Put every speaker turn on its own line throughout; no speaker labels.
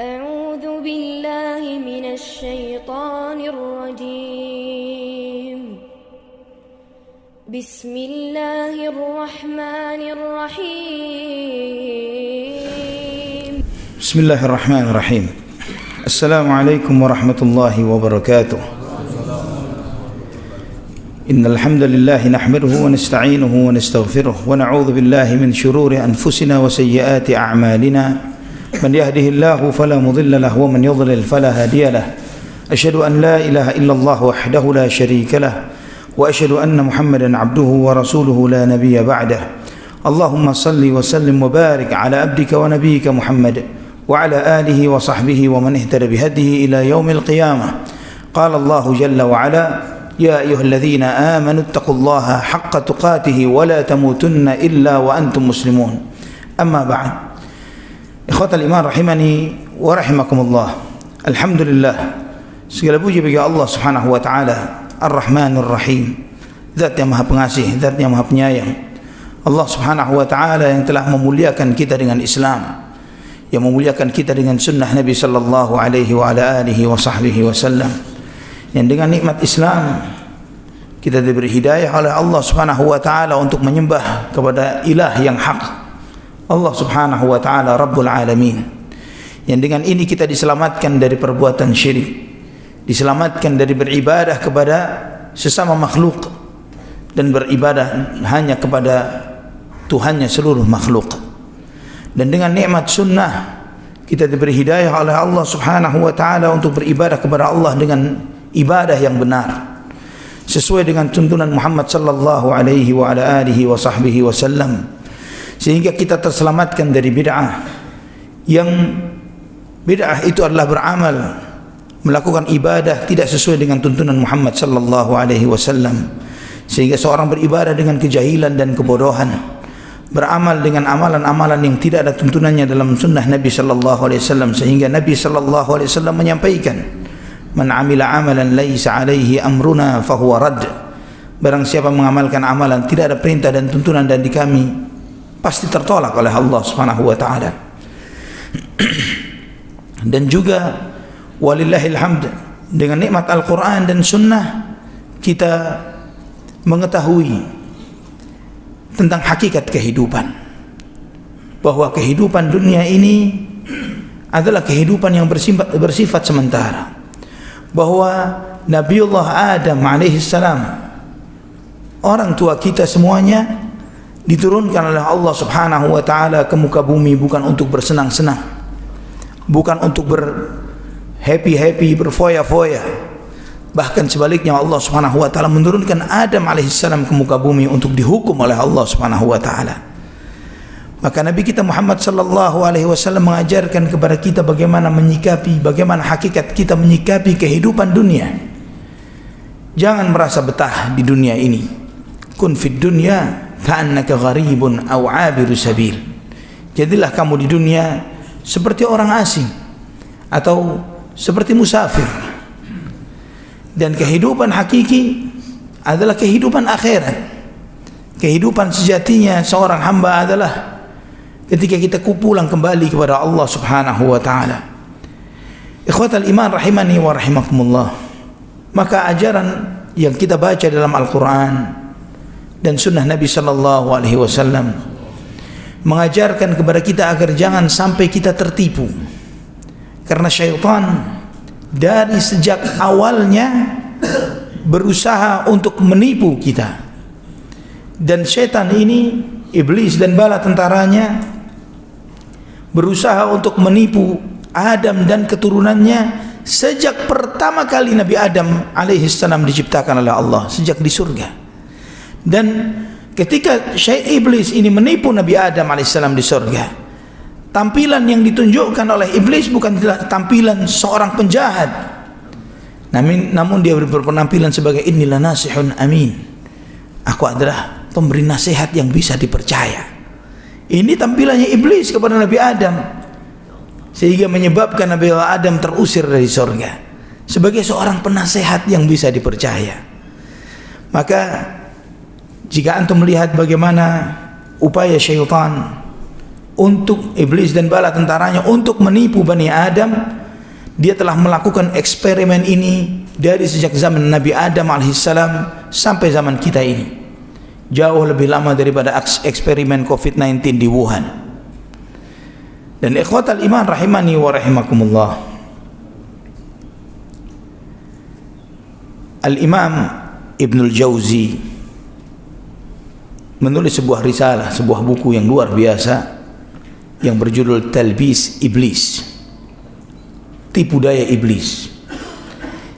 أعوذ بالله من الشيطان الرجيم بسم الله الرحمن الرحيم
بسم الله الرحمن الرحيم. السلام عليكم ورحمة الله وبركاته. إن الحمد لله نحمده ونستعينه ونستغفره ونعوذ بالله من شرور أنفسنا وسيئات أعمالنا. من يهده الله فلا مضل له ومن يضلل فلا هادي له. أشهد أن لا إله إلا الله وحده لا شريك له وأشهد أن محمدا عبده ورسوله لا نبي بعده. اللهم صل وسلم وبارك على عبدك ونبيك محمد وعلى آله وصحبه ومن اهتدى بهديه إلى يوم القيامة. قال الله جل وعلا: يا أيها الذين آمنوا اتقوا الله حق تقاته ولا تموتن إلا وأنتم مسلمون. أما بعد، ikhwatal iman rahimani wa rahimakumullah. Alhamdulillah, segala puji bagi Allah Subhanahu wa taala, Ar-Rahmanur Rahim, Zat yang Maha Pengasih, Zat yang Maha Penyayang. Allah Subhanahu wa taala yang telah memuliakan kita dengan Islam, yang memuliakan kita dengan sunnah Nabi sallallahu alaihi wa ala alihi wa sahbihi wasallam. Yang dengan nikmat Islam kita diberi hidayah oleh Allah Subhanahu wa taala untuk menyembah kepada ilah yang hak, Allah Subhanahu wa taala Rabbul Alamin. Yang dengan ini kita diselamatkan dari perbuatan syirik, diselamatkan dari beribadah kepada sesama makhluk dan beribadah hanya kepada Tuhannya seluruh makhluk. Dan dengan nikmat sunnah kita diberi hidayah oleh Allah Subhanahu wa taala untuk beribadah kepada Allah dengan ibadah yang benar sesuai dengan tuntunan Muhammad sallallahu alaihi wa ala alihi wa sahbihi wasallam, sehingga kita terselamatkan dari bid'ah. Yang bid'ah itu adalah beramal, melakukan ibadah tidak sesuai dengan tuntunan Muhammad sallallahu alaihi wasallam, sehingga seorang beribadah dengan kejahilan dan kebodohan, beramal dengan amalan-amalan yang tidak ada tuntunannya dalam sunnah Nabi sallallahu alaihi wasallam, sehingga Nabi sallallahu alaihi wasallam menyampaikan, man amila amalan laisa alaihi amruna fahuwa rad. Barang siapa mengamalkan amalan tidak ada perintah dan tuntunan dari kami, pasti tertolak oleh Allah Subhanahu wa taala. Dan juga walillahil hamd, dengan nikmat Al-Qur'an dan sunnah kita mengetahui tentang hakikat kehidupan, bahwa kehidupan dunia ini adalah kehidupan yang bersifat sementara, bahwa Nabiullah Adam alaihissalam, orang tua kita semuanya, diturunkan oleh Allah Subhanahu wa taala ke muka bumi bukan untuk bersenang-senang, bukan untuk berhappy-happy, berfoya-foya. Bahkan sebaliknya, Allah Subhanahu wa taala menurunkan Adam alaihissalam ke muka bumi untuk dihukum oleh Allah Subhanahu wa taala. Maka Nabi kita Muhammad sallallahu alaihi wasallam mengajarkan kepada kita bagaimana menyikapi, bagaimana hakikat kita menyikapi kehidupan dunia. Jangan merasa betah di dunia ini. Kun fid dunya ka'annaka gharibun aw 'abiru sabil. Jadilah kamu di dunia seperti orang asing atau seperti musafir. Dan kehidupan hakiki adalah kehidupan akhirat. Kehidupan sejatinya seorang hamba adalah ketika kita pulang kembali kepada Allah Subhanahu wa taala. Ikhwatal iman rahimani wa rahimakumullah. Maka ajaran yang kita baca dalam Al-Qur'an dan sunnah Nabi sallallahu alaihi wasallam mengajarkan kepada kita agar jangan sampai kita tertipu, karena syaitan dari sejak awalnya berusaha untuk menipu kita. Dan syaitan ini, iblis dan bala tentaranya, berusaha untuk menipu Adam dan keturunannya sejak pertama kali Nabi Adam alaihissalam diciptakan oleh Allah, sejak di surga. Dan ketika iblis ini menipu Nabi Adam alaihissalam di surga, tampilan yang ditunjukkan oleh iblis bukanlah tampilan seorang penjahat, namun dia berpenampilan sebagai inilah nasihun amin, aku adalah pemberi nasihat yang bisa dipercaya. Ini tampilannya iblis kepada Nabi Adam, sehingga menyebabkan Nabi Adam terusir dari surga sebagai seorang penasehat yang bisa dipercaya. Maka jika antum melihat bagaimana upaya syaitan untuk iblis dan bala tentaranya untuk menipu Bani Adam. Dia telah melakukan eksperimen ini dari sejak zaman Nabi Adam alaihissalam sampai zaman kita ini. Jauh lebih lama daripada eksperimen COVID-19 di Wuhan. Dan ikhwatal iman rahimani wa rahimakumullah, Al-Imam Ibnul Jauzi menulis sebuah risalah, sebuah buku yang luar biasa yang berjudul Talbis Iblis, tipu daya iblis.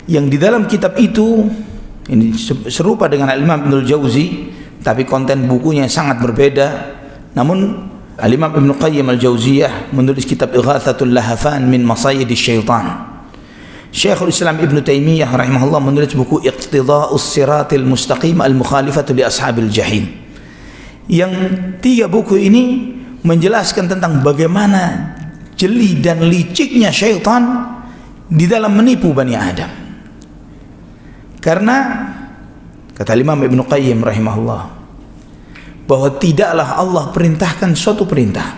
Yang di dalam kitab itu, ini serupa dengan Al-Imam Ibnul Jauzi, tapi konten bukunya sangat berbeda. Namun Al-Imam Ibnu Qayyim Al-Jauziyah menulis kitab Ighathatul Lahafan min Masayidis Syaitan. Syekhul Islam Ibnu Taimiyah rahimahullah menulis buku Iqtida'us Siratil Mustaqim Al-Mukhalifatu li Ashabil Jahim. Yang tiga buku ini menjelaskan tentang bagaimana jeli dan liciknya syaitan di dalam menipu Bani Adam. Karena kata Imam Ibnu Qayyim rahimahullah, bahwa tidaklah Allah perintahkan suatu perintah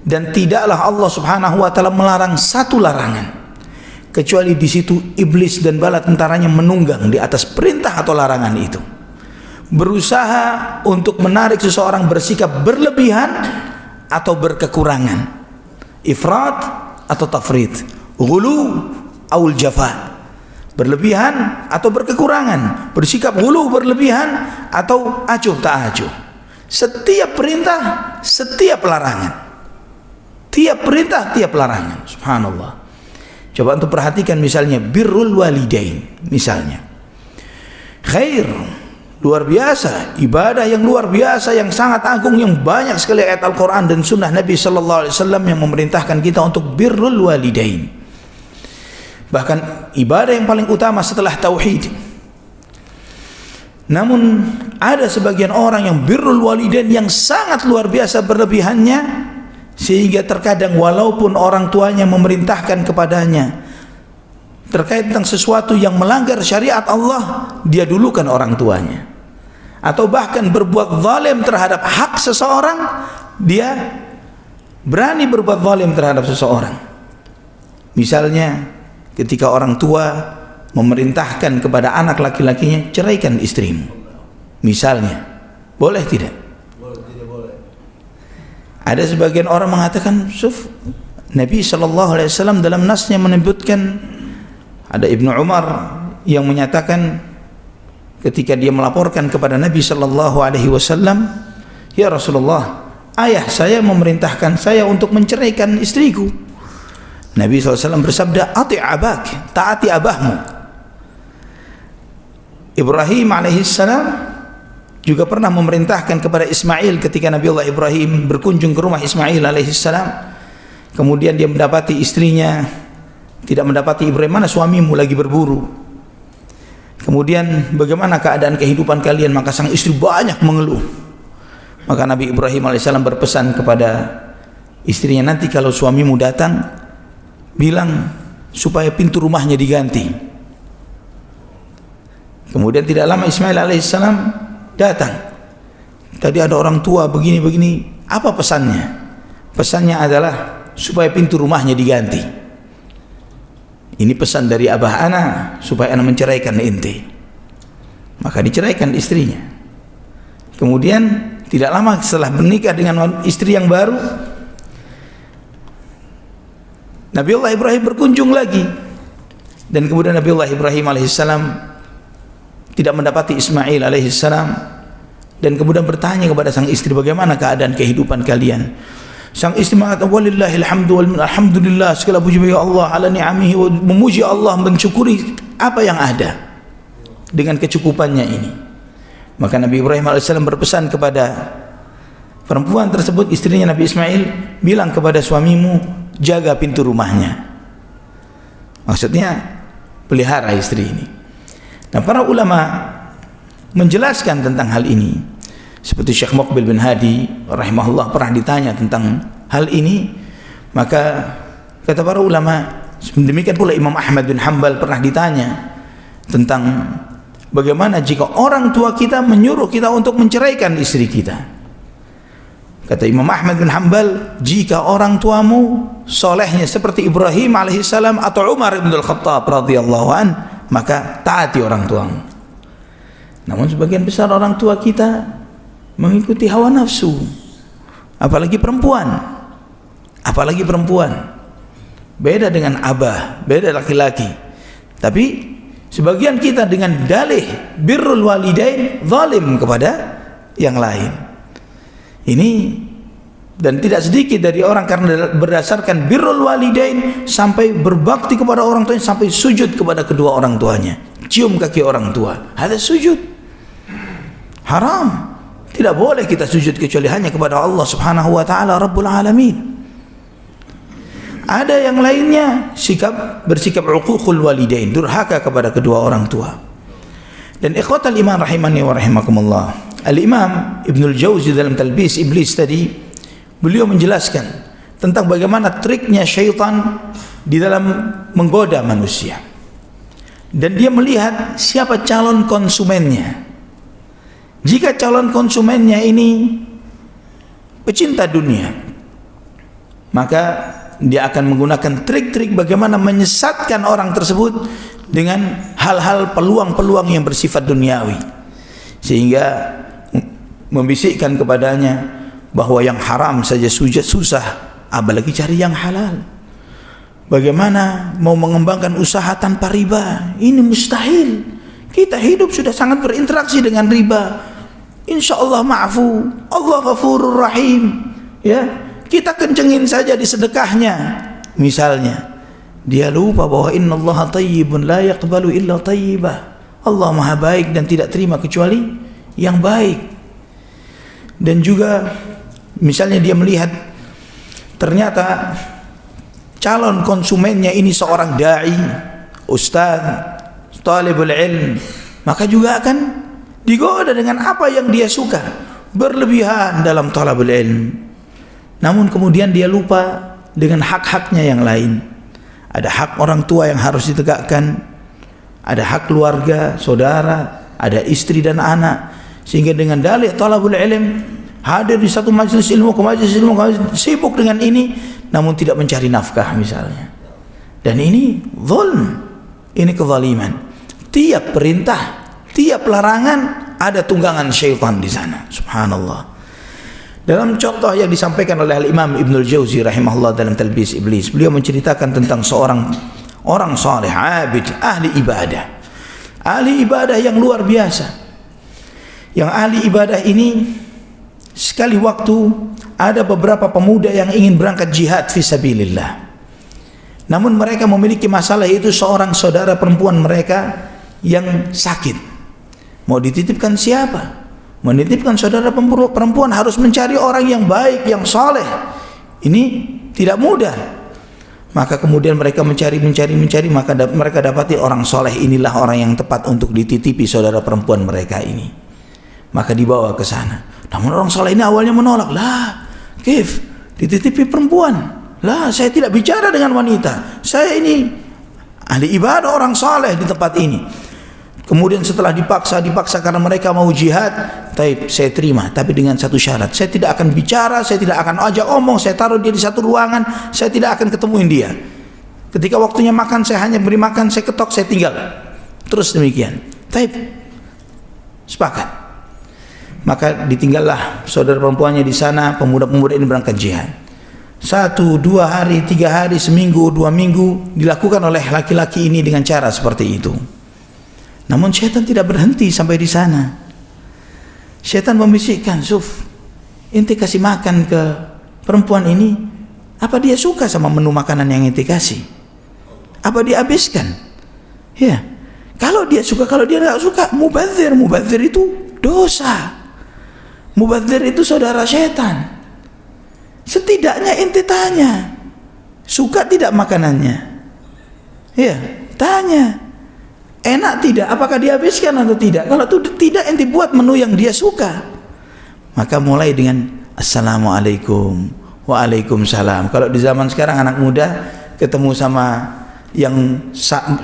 dan tidaklah Allah Subhanahu wa taala melarang satu larangan kecuali di situ iblis dan bala tentaranya menunggang di atas perintah atau larangan itu, berusaha untuk menarik seseorang bersikap berlebihan atau berkekurangan, ifrat atau tafrid, ghulu aul jafa, berlebihan atau berkekurangan, bersikap ghulu berlebihan atau acuh tak acuh. Setiap perintah, setiap larangan, tiap perintah, tiap larangan. Subhanallah. Coba untuk perhatikan misalnya birrul walidain, misalnya khair, luar biasa, ibadah yang luar biasa, yang sangat agung, yang banyak sekali ayat Al-Quran dan sunnah Nabi Sallallahu Alaihi Wasallam yang memerintahkan kita untuk birrul walidain. Bahkan ibadah yang paling utama setelah tauhid. Namun ada sebagian orang yang birrul walidain yang sangat luar biasa berlebihannya, sehingga terkadang walaupun orang tuanya memerintahkan kepadanya terkait tentang sesuatu yang melanggar syariat Allah, dia dulukan orang tuanya. Atau bahkan berbuat zalim terhadap hak seseorang, dia berani berbuat zalim terhadap seseorang. Misalnya ketika orang tua memerintahkan kepada anak laki-lakinya, ceraikan istrimu, misalnya, boleh tidak? Boleh. Ada sebagian orang mengatakan, Nabi SAW dalam nasnya menyebutkan, ada Ibnu Umar yang menyatakan ketika dia melaporkan kepada Nabi SAW, ya Rasulullah, ayah saya memerintahkan saya untuk menceraikan istriku. Nabi SAW bersabda, ati' abak, taati abahmu. Ibrahim alaihissalam juga pernah memerintahkan kepada Ismail ketika Nabi Allah Ibrahim berkunjung ke rumah Ismail alaihissalam. Kemudian dia mendapati istrinya tidak mendapati Ibrahim, mana suamimu, lagi berburu. Kemudian bagaimana keadaan kehidupan kalian? Maka sang istri banyak mengeluh. Maka Nabi Ibrahim alaihissalam berpesan kepada istrinya, nanti kalau suamimu datang, bilang supaya pintu rumahnya diganti. Kemudian tidak lama Ismail alaihissalam datang. Tadi ada orang tua begini-begini. Apa pesannya? Pesannya adalah supaya pintu rumahnya diganti. Ini pesan dari abah ana supaya ana menceraikan inti. Maka diceraikan istrinya. Kemudian tidak lama setelah menikah dengan istri yang baru, Nabiullah Ibrahim berkunjung lagi. Dan kemudian Nabiullah Ibrahim alaihissalam tidak mendapati Ismail alaihissalam, dan kemudian bertanya kepada sang istri, bagaimana keadaan kehidupan kalian? Sang istri mengatakan, walillahil hamdu wal minna, alhamdulillah, segala puji bagi Allah ala ni'amihi, memuji Allah, mensyukuri apa yang ada dengan kecukupannya ini. Maka Nabi Ibrahim alaihissalam berpesan kepada perempuan tersebut, istrinya Nabi Ismail, bilang kepada suamimu, jaga pintu rumahnya. Maksudnya pelihara istri ini. Nah, para ulama menjelaskan tentang hal ini. Seperti Syekh Muqbil bin Hadi rahimahullah pernah ditanya tentang hal ini, maka kata para ulama, demikian pula Imam Ahmad bin Hanbal pernah ditanya tentang bagaimana jika orang tua kita menyuruh kita untuk menceraikan istri kita. Kata Imam Ahmad bin Hanbal, jika orang tuamu solehnya seperti Ibrahim alaihissalam atau Umar bin Al-Khattab radhiyallahu an, maka taati orang tuamu. Namun sebagian besar orang tua kita mengikuti hawa nafsu, apalagi perempuan. Beda dengan abah, beda laki-laki. Tapi sebagian kita dengan dalih birrul walidain zalim kepada yang lain. Ini, dan tidak sedikit dari orang karena berdasarkan birrul walidain sampai berbakti kepada orang tuanya, sampai sujud kepada kedua orang tuanya, cium kaki orang tua. Ada sujud haram. Tidak boleh kita sujud kecuali hanya kepada Allah Subhanahu wa taala Rabbul alamin. Ada yang lainnya bersikap uququl walidain, durhaka kepada kedua orang tua. Dan ikhwatal iman rahimani wa rahimakumullah, Al-Imam Ibnul Jauzi dalam Talbis Iblis tadi, beliau menjelaskan tentang bagaimana triknya syaitan di dalam menggoda manusia. Dan dia melihat siapa calon konsumennya. Jika calon konsumennya ini pecinta dunia, maka dia akan menggunakan trik-trik bagaimana menyesatkan orang tersebut dengan hal-hal peluang-peluang yang bersifat duniawi, sehingga membisikkan kepadanya bahwa yang haram saja susah, apalagi cari yang halal. Bagaimana mau mengembangkan usaha tanpa riba? Ini mustahil. Kita hidup sudah sangat berinteraksi dengan riba. Insya Allah ma'fu, Allah ghafurur rahim. Ya, kita kencengin saja di sedekahnya. Misalnya, dia lupa bahwa innallaha thayyibun la yaqbalu illa thayyibah. Allah Maha baik dan tidak terima kecuali yang baik. Dan juga misalnya dia melihat ternyata calon konsumennya ini seorang dai, ustaz, talibul ilm, maka juga akan digoda dengan apa yang dia suka, berlebihan dalam talabul ilm. Namun kemudian dia lupa dengan hak-haknya yang lain. Ada hak orang tua yang harus ditegakkan, ada hak keluarga, saudara, ada istri dan anak. Sehingga dengan dalih talabul ilm, hadir di satu majelis ilmu ke majelis ilmu, sibuk dengan ini, namun tidak mencari nafkah misalnya. Dan ini zulm, ini kezaliman. Tiap perintah, tiap larangan ada tunggangan syaitan di sana. Subhanallah. Dalam contoh yang disampaikan oleh Al-Imam Ibnul Jauzi rahimahullah dalam Talbis Iblis, beliau menceritakan tentang seorang orang saleh, abid, ahli ibadah yang luar biasa. Yang ahli ibadah ini, sekali waktu ada beberapa pemuda yang ingin berangkat jihad fisabilillah. Namun mereka memiliki masalah, yaitu seorang saudara perempuan mereka yang sakit. Mau dititipkan siapa? Menitipkan saudara perempuan harus mencari orang yang baik, yang soleh. Ini tidak mudah. Maka kemudian mereka mencari, maka mereka dapati orang soleh inilah orang yang tepat untuk dititipi saudara perempuan mereka ini. Maka dibawa ke sana. Namun orang soleh ini awalnya menolak. Lah, kif, dititipi perempuan. Lah, saya tidak bicara dengan wanita. Saya ini ahli ibadah, orang soleh di tempat ini. Kemudian setelah dipaksa karena mereka mau jihad, saya terima, tapi dengan satu syarat. Saya tidak akan bicara, saya tidak akan ajak omong, saya taruh dia di satu ruangan, saya tidak akan ketemuin dia. Ketika waktunya makan, saya hanya beri makan, saya ketok, saya tinggal. Terus demikian. Sepakat. Maka ditinggallah saudara perempuannya di sana, pemuda-pemuda ini berangkat jihad. 1, 2 hari, 3 hari, seminggu, 2 minggu dilakukan oleh laki-laki ini dengan cara seperti itu. Namun syaitan tidak berhenti sampai di sana. Syaitan membisikkan, Suf, ente kasih makan ke perempuan ini, apa dia suka sama menu makanan yang ente kasih? Apa dia habiskan? Ya, kalau dia suka, kalau dia tidak suka, mubadzir itu dosa. Mubadzir itu saudara syaitan. Setidaknya ente tanya, suka tidak makanannya? Ya, tanya, enak tidak? Apakah dihabiskan atau tidak? Kalau tidak, ente buat menu yang dia suka. Maka mulai dengan Assalamualaikum, Waalaikumsalam. Kalau di zaman sekarang anak muda ketemu sama yang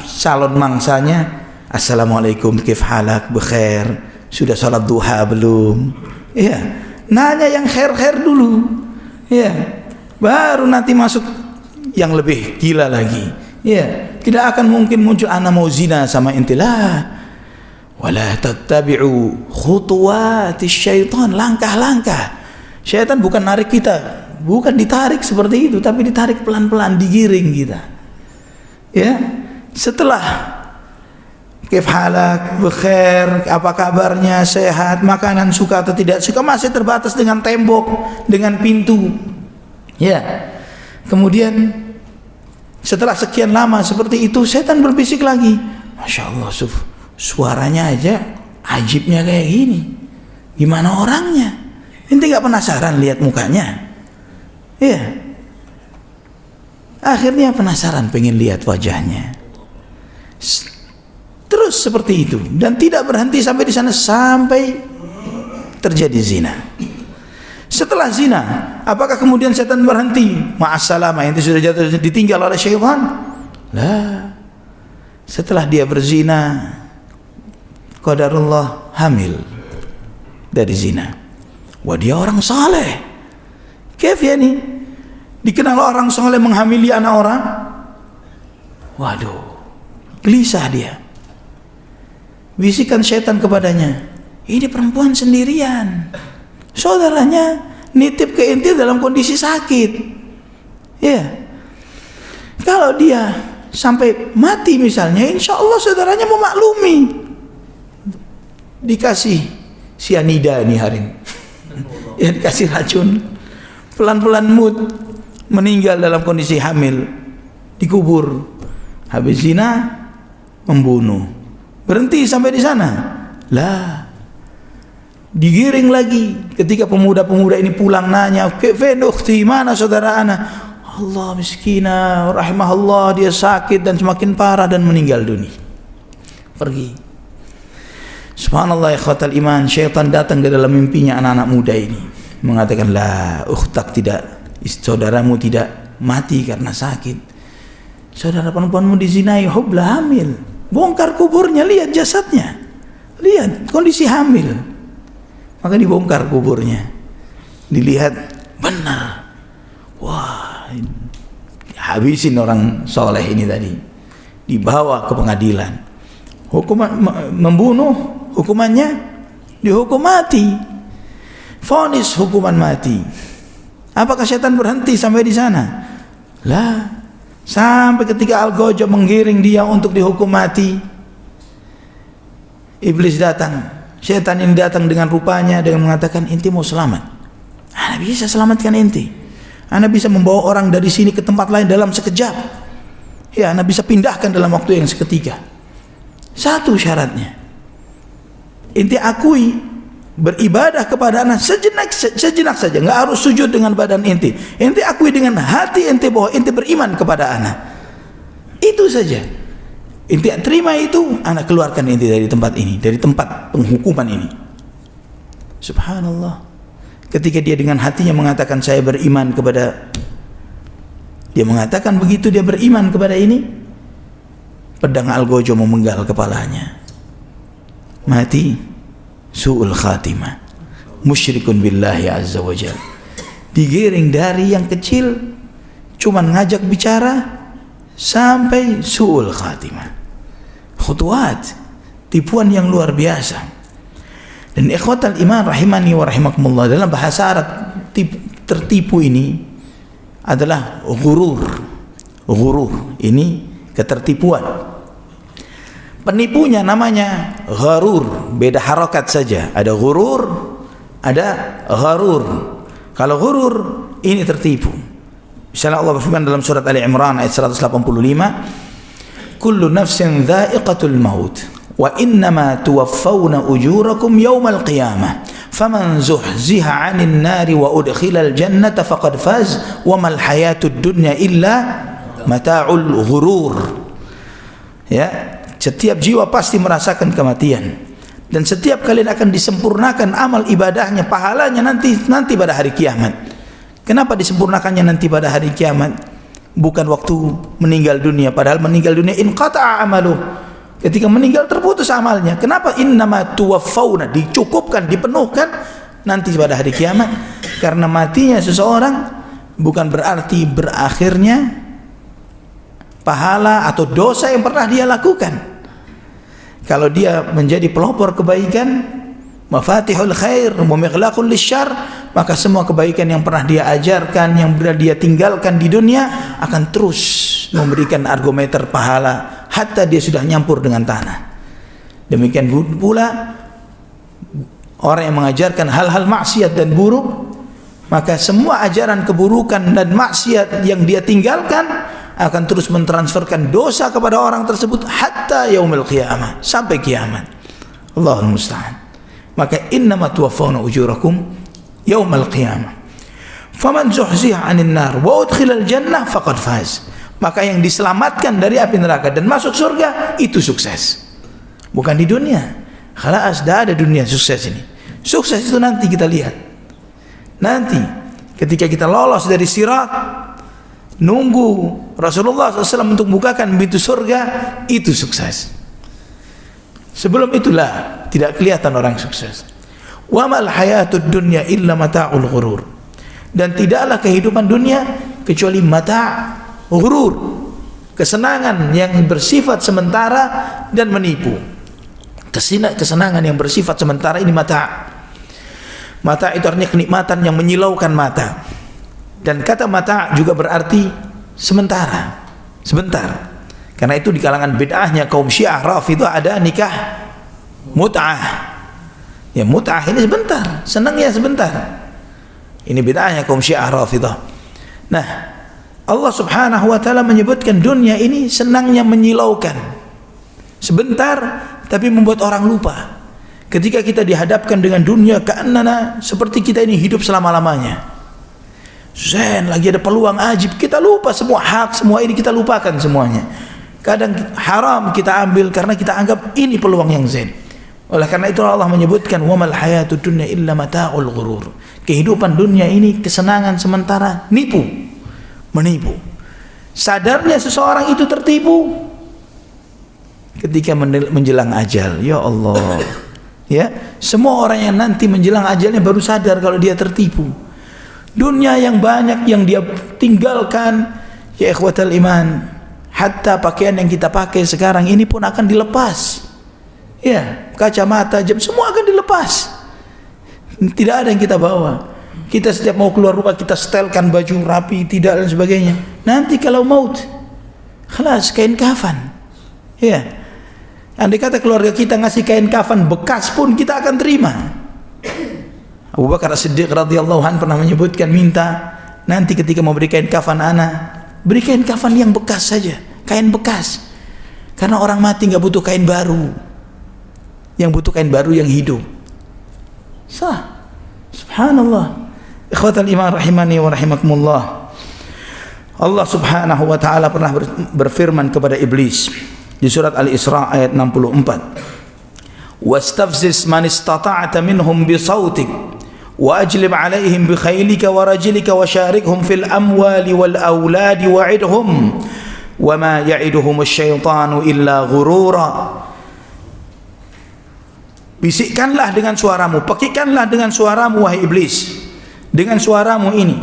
salon mangsanya, Assalamualaikum, kif halak, bekhair, sudah salat duha belum? Iya. nanya yang khair-khair dulu, ya, baru nanti masuk yang lebih gila lagi. Ya, tidak akan mungkin muncul ana mau zina sama inti lah. Wala tattabi'u khutuwatis syaitan, langkah-langkah syaitan bukan narik kita, bukan ditarik seperti itu, tapi ditarik pelan-pelan, digiring kita. Ya, setelah kif halak, bekhair, apa kabarnya, sehat, makanan suka atau tidak suka, masih terbatas dengan tembok, dengan pintu. Ya, kemudian setelah sekian lama seperti itu, setan berbisik lagi. Masya Allah, suaranya aja ajibnya kayak gini, gimana orangnya? Ente gak penasaran lihat mukanya? Iya. Akhirnya penasaran, pengen lihat wajahnya. Terus seperti itu, dan tidak berhenti sampai di sana, sampai terjadi zina. Setelah zina, apakah kemudian setan berhenti? Ma'assalamah, ente sudah jatuh ditinggal oleh syaitan? Lah. Setelah dia berzina, qadarullah hamil dari zina. Wah, dia orang saleh. Kef ya nih? Dikenal orang saleh menghamili anak orang? Waduh, gelisah dia. Bisikan setan kepadanya, ini perempuan sendirian. Saudaranya nitip ke inti dalam kondisi sakit. Ya. Kalau dia sampai mati misalnya, insya Allah saudaranya memaklumi. Dikasih sianida nih hari ini. Ya, dikasih racun, pelan-pelan meninggal dalam kondisi hamil, dikubur, habis zina, membunuh. Berhenti sampai di sana? Lah, digiring lagi. Ketika pemuda-pemuda ini pulang nanya, "Kaifa ukhti, mana saudara ana?" Allah miskina, rahimahullah, dia sakit dan semakin parah dan meninggal dunia. Pergi. Subhanallah, ikhwatal iman, syaitan datang ke dalam mimpinya anak-anak muda ini, mengatakan, "La ukhtak, tidak, saudaramu tidak mati karena sakit. Saudara perempuanmu dizinai, hublah hamil. Bongkar kuburnya, lihat jasadnya. Lihat kondisi hamil." Maka dibongkar kuburnya. Dilihat, benar. Wah, habisin orang soleh ini tadi. Dibawa ke pengadilan. Hukuman membunuh, hukumannya dihukum mati. Vonis hukuman mati. Apakah setan berhenti sampai di sana? Lah, sampai ketika Al-Ghajab menggiring dia untuk dihukum mati, iblis datang. Setan ini datang dengan rupanya, dengan mengatakan, "Inti mau selamat. Ana bisa selamatkan inti. Ana bisa membawa orang dari sini ke tempat lain dalam sekejap. Ya, ana bisa pindahkan dalam waktu yang seketika. Satu syaratnya, inti akui beribadah kepada ana sejenak saja, nggak harus sujud dengan badan inti. Inti akui dengan hati inti bahwa inti beriman kepada ana. Itu saja. Inti terima itu, ana keluarkan inti dari tempat ini, dari tempat penghukuman ini." Subhanallah. Ketika dia dengan hatinya mengatakan, "Saya beriman kepada," dia mengatakan begitu, dia beriman kepada ini, pedang Al-Ghajab memenggal kepalanya. Mati su'ul khatimah, musyrikun billahi azza wa jal. Digiring dari yang kecil, cuman ngajak bicara, sampai su'ul khatimah. Khutuwat, tipuan yang luar biasa. Dan ikhwatal iman rahimani wa rahimakumullah, dalam bahasa Arab tertipu ini adalah ghurur. Ghurur ini ketertipuan. Penipunya namanya gharur, beda harokat saja. Ada ghurur, ada gharur. Kalau ghurur ini tertipu. Misalnya Allah berfirman dalam surat Ali Imran ayat 185, "Kullu nafsin dha'iqatul maut wa innama tuwaffawna ujurakum yawmal qiyamah faman zuhziha 'anil nari wa udkhilal jannata faqad faz wa mal hayatud dunya illa mata'ul ghurur." Ya, setiap jiwa pasti merasakan kematian, dan setiap kalian akan disempurnakan amal ibadahnya, pahalanya nanti pada hari kiamat. Kenapa disempurnakannya nanti pada hari kiamat? Bukan waktu meninggal dunia, padahal meninggal dunia inqata'a amaluh. Ketika meninggal terputus amalnya. Kenapa? Innama tuwaffawna, dicukupkan, dipenuhkan nanti pada hari kiamat. Karena matinya seseorang bukan berarti berakhirnya pahala atau dosa yang pernah dia lakukan. Kalau dia menjadi pelopor kebaikan, mafatihul khair wa mighlaqul lisyarr, maka semua kebaikan yang pernah dia ajarkan, yang pernah dia tinggalkan di dunia akan terus memberikan argometer pahala hatta dia sudah nyampur dengan tanah. Demikian pula orang yang mengajarkan hal-hal maksiat dan buruk, maka semua ajaran keburukan dan maksiat yang dia tinggalkan akan terus mentransferkan dosa kepada orang tersebut hatta yaumil qiyamah, sampai kiamat. Allahul musta'an. Maka innama tuwaffawna ujurakum yaumal qiyamah. Faman zuhziha 'anil nar wa udkhilal jannah faqad faz. Maka yang diselamatkan dari api neraka dan masuk surga itu sukses. Bukan di dunia. Khalas, dah ada dunia sukses ini. Sukses itu nanti kita lihat. Nanti ketika kita lolos dari sirat, nunggu Rasulullah SAW untuk bukakan pintu surga, itu sukses. Sebelum itulah tidak kelihatan orang sukses. Wa mal hayatud dunya illa mata'ul ghurur. Dan tidaklah kehidupan dunia kecuali mata' ghurur, kesenangan yang bersifat sementara dan menipu. Kesenangan yang bersifat sementara ini mata'. Mata' itu artinya kenikmatan yang menyilaukan mata. Dan kata mata' juga berarti sementara, sebentar. Karena itu di kalangan bid'ahnya kaum Syiah Rafidhah ada nikah mut'ah. Ya, mut'ah ini sebentar, senangnya sebentar. Ini bid'ahnya kaum Syiah Rafidhah. Nah, Allah Subhanahu wa taala menyebutkan dunia ini senangnya menyilaukan. Sebentar tapi membuat orang lupa. Ketika kita dihadapkan dengan dunia, ka'annana seperti kita ini hidup selama-lamanya. Zen, lagi ada peluang ajib, kita lupa semua hak, semua ini kita lupakan semuanya. Kadang haram kita ambil karena kita anggap ini peluang yang zen. Oleh karena itu Allah menyebutkan wa mal hayatud dunya illa mata'ul ghurur. Kehidupan dunia ini kesenangan sementara, nipu, menipu. Sadarnya seseorang itu tertipu ketika menjelang ajal. Ya Allah. Ya, semua orang yang nanti menjelang ajalnya baru sadar kalau dia tertipu. Dunia yang banyak yang dia tinggalkan, ya ikhwatal iman, hatta pakaian yang kita pakai sekarang ini pun akan dilepas. Ya, kacamata, jam, semua akan dilepas. Tidak ada yang kita bawa. Kita setiap mau keluar rumah kita setelkan baju rapi, tidak dan sebagainya. Nanti kalau maut, khalas, kain kafan. Ya. Andai kata keluarga kita ngasih kain kafan bekas pun kita akan terima. Abu Bakar As-Siddiq radhiyallahu anhu pernah menyebutkan, minta nanti ketika mau beri kain kafan ana, beri kain kafan yang bekas saja, kain bekas. Karena orang mati nggak butuh kain baru. Yang butuh kain baru yang hidup. Sah. Subhanallah. Ikhwatal iman rahimani wa rahimakumullah. Allah Subhanahu wa taala pernah berfirman kepada iblis di surat Al-Isra ayat 64. Wastafziz man istata'ta minhum bi sautik wa ajlib 'alaihim bi khaylika wa rajlika wa syarikhum fil amwali wal auladi wa'idhum wa ma ya'iduhum asy-syaitanu illa ghurura. Bisikkanlah dengan suaramu, pekikanlah dengan suaramu wahai iblis. Dengan suaramu ini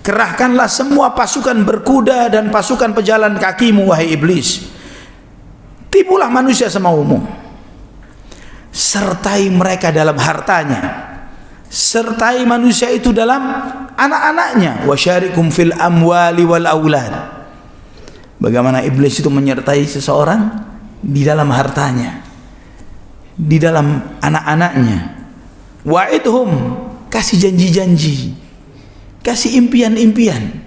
kerahkanlah semua pasukan berkuda dan pasukan pejalan kakimu wahai iblis. Tipulah manusia semaumu, sertai mereka dalam hartanya, sertai manusia itu dalam anak-anaknya. Wasyarikum fil amwali wal aulad. Bagaimana iblis itu menyertai seseorang di dalam hartanya, di dalam anak-anaknya. Wa'idhum, kasih janji-janji, kasih impian-impian.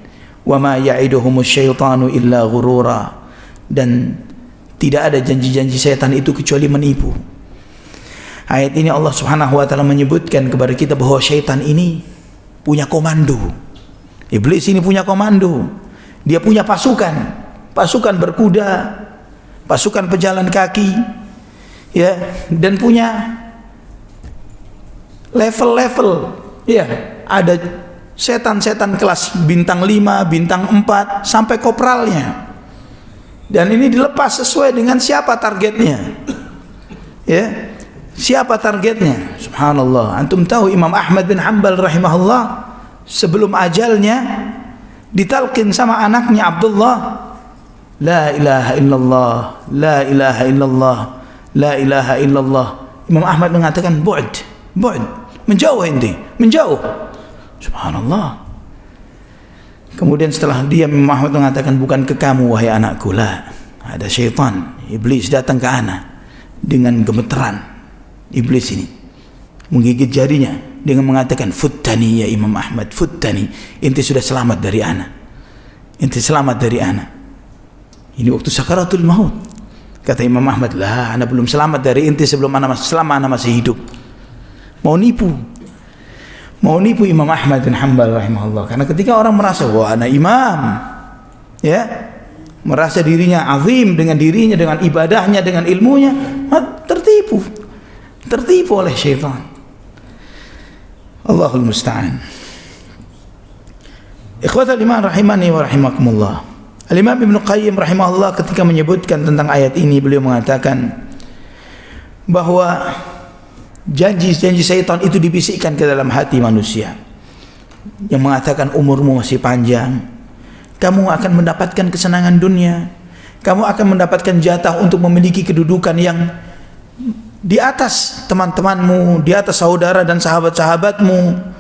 Wa ma ya'iduhumus syaitanu illa ghurura. Dan tidak ada janji-janji setan itu kecuali menipu. Ayat ini Allah Subhanahu wa taala menyebutkan kepada kita bahwa syaitan ini punya komando. Iblis ini punya komando. Dia punya pasukan, pasukan berkuda, pasukan pejalan kaki, ya, dan punya level-level. Ya, ada setan-setan kelas bintang 5, bintang 4 sampai kopralnya. Dan ini dilepas sesuai dengan siapa targetnya. Ya. Siapa targetnya? Subhanallah. Antum tahu Imam Ahmad bin Hanbal rahimahullah sebelum ajalnya ditalqin sama anaknya Abdullah, la ilaha illallah, la ilaha illallah, la ilaha illallah. Imam Ahmad mengatakan bu'd, menjauh ente, menjauh. Subhanallah. Kemudian setelah dia Imam Ahmad mengatakan, bukan ke kamu wahai anakku, la, ada syaitan, iblis datang ke anak dengan gemeteran. Iblis ini menggigit jarinya dengan mengatakan, futtani ya Imam Ahmad, futtani, ente sudah selamat dari anak, ente selamat dari anak. Ini waktu sakaratul maut. Kata Imam Ahmad, lah, anak belum selamat dari ente sebelum selama anak masih hidup. Mau nipu Imam Ahmad bin Hanbal rahimahullah. Karena ketika orang merasa, wah, anak imam, ya, merasa dirinya azim dengan dirinya, dengan ibadahnya, dengan ilmunya, tertipu oleh syaitan. Allahul musta'an. Ikhwatal iman rahimani wa rahimakumullah. Al-Imam Ibnu Qayyim rahimahullah ketika menyebutkan tentang ayat ini, beliau mengatakan bahwa janji-janji syaitan itu dibisikkan ke dalam hati manusia yang mengatakan, umurmu masih panjang, kamu akan mendapatkan kesenangan dunia, kamu akan mendapatkan jatah untuk memiliki kedudukan yang di atas teman-temanmu, di atas saudara dan sahabat-sahabatmu.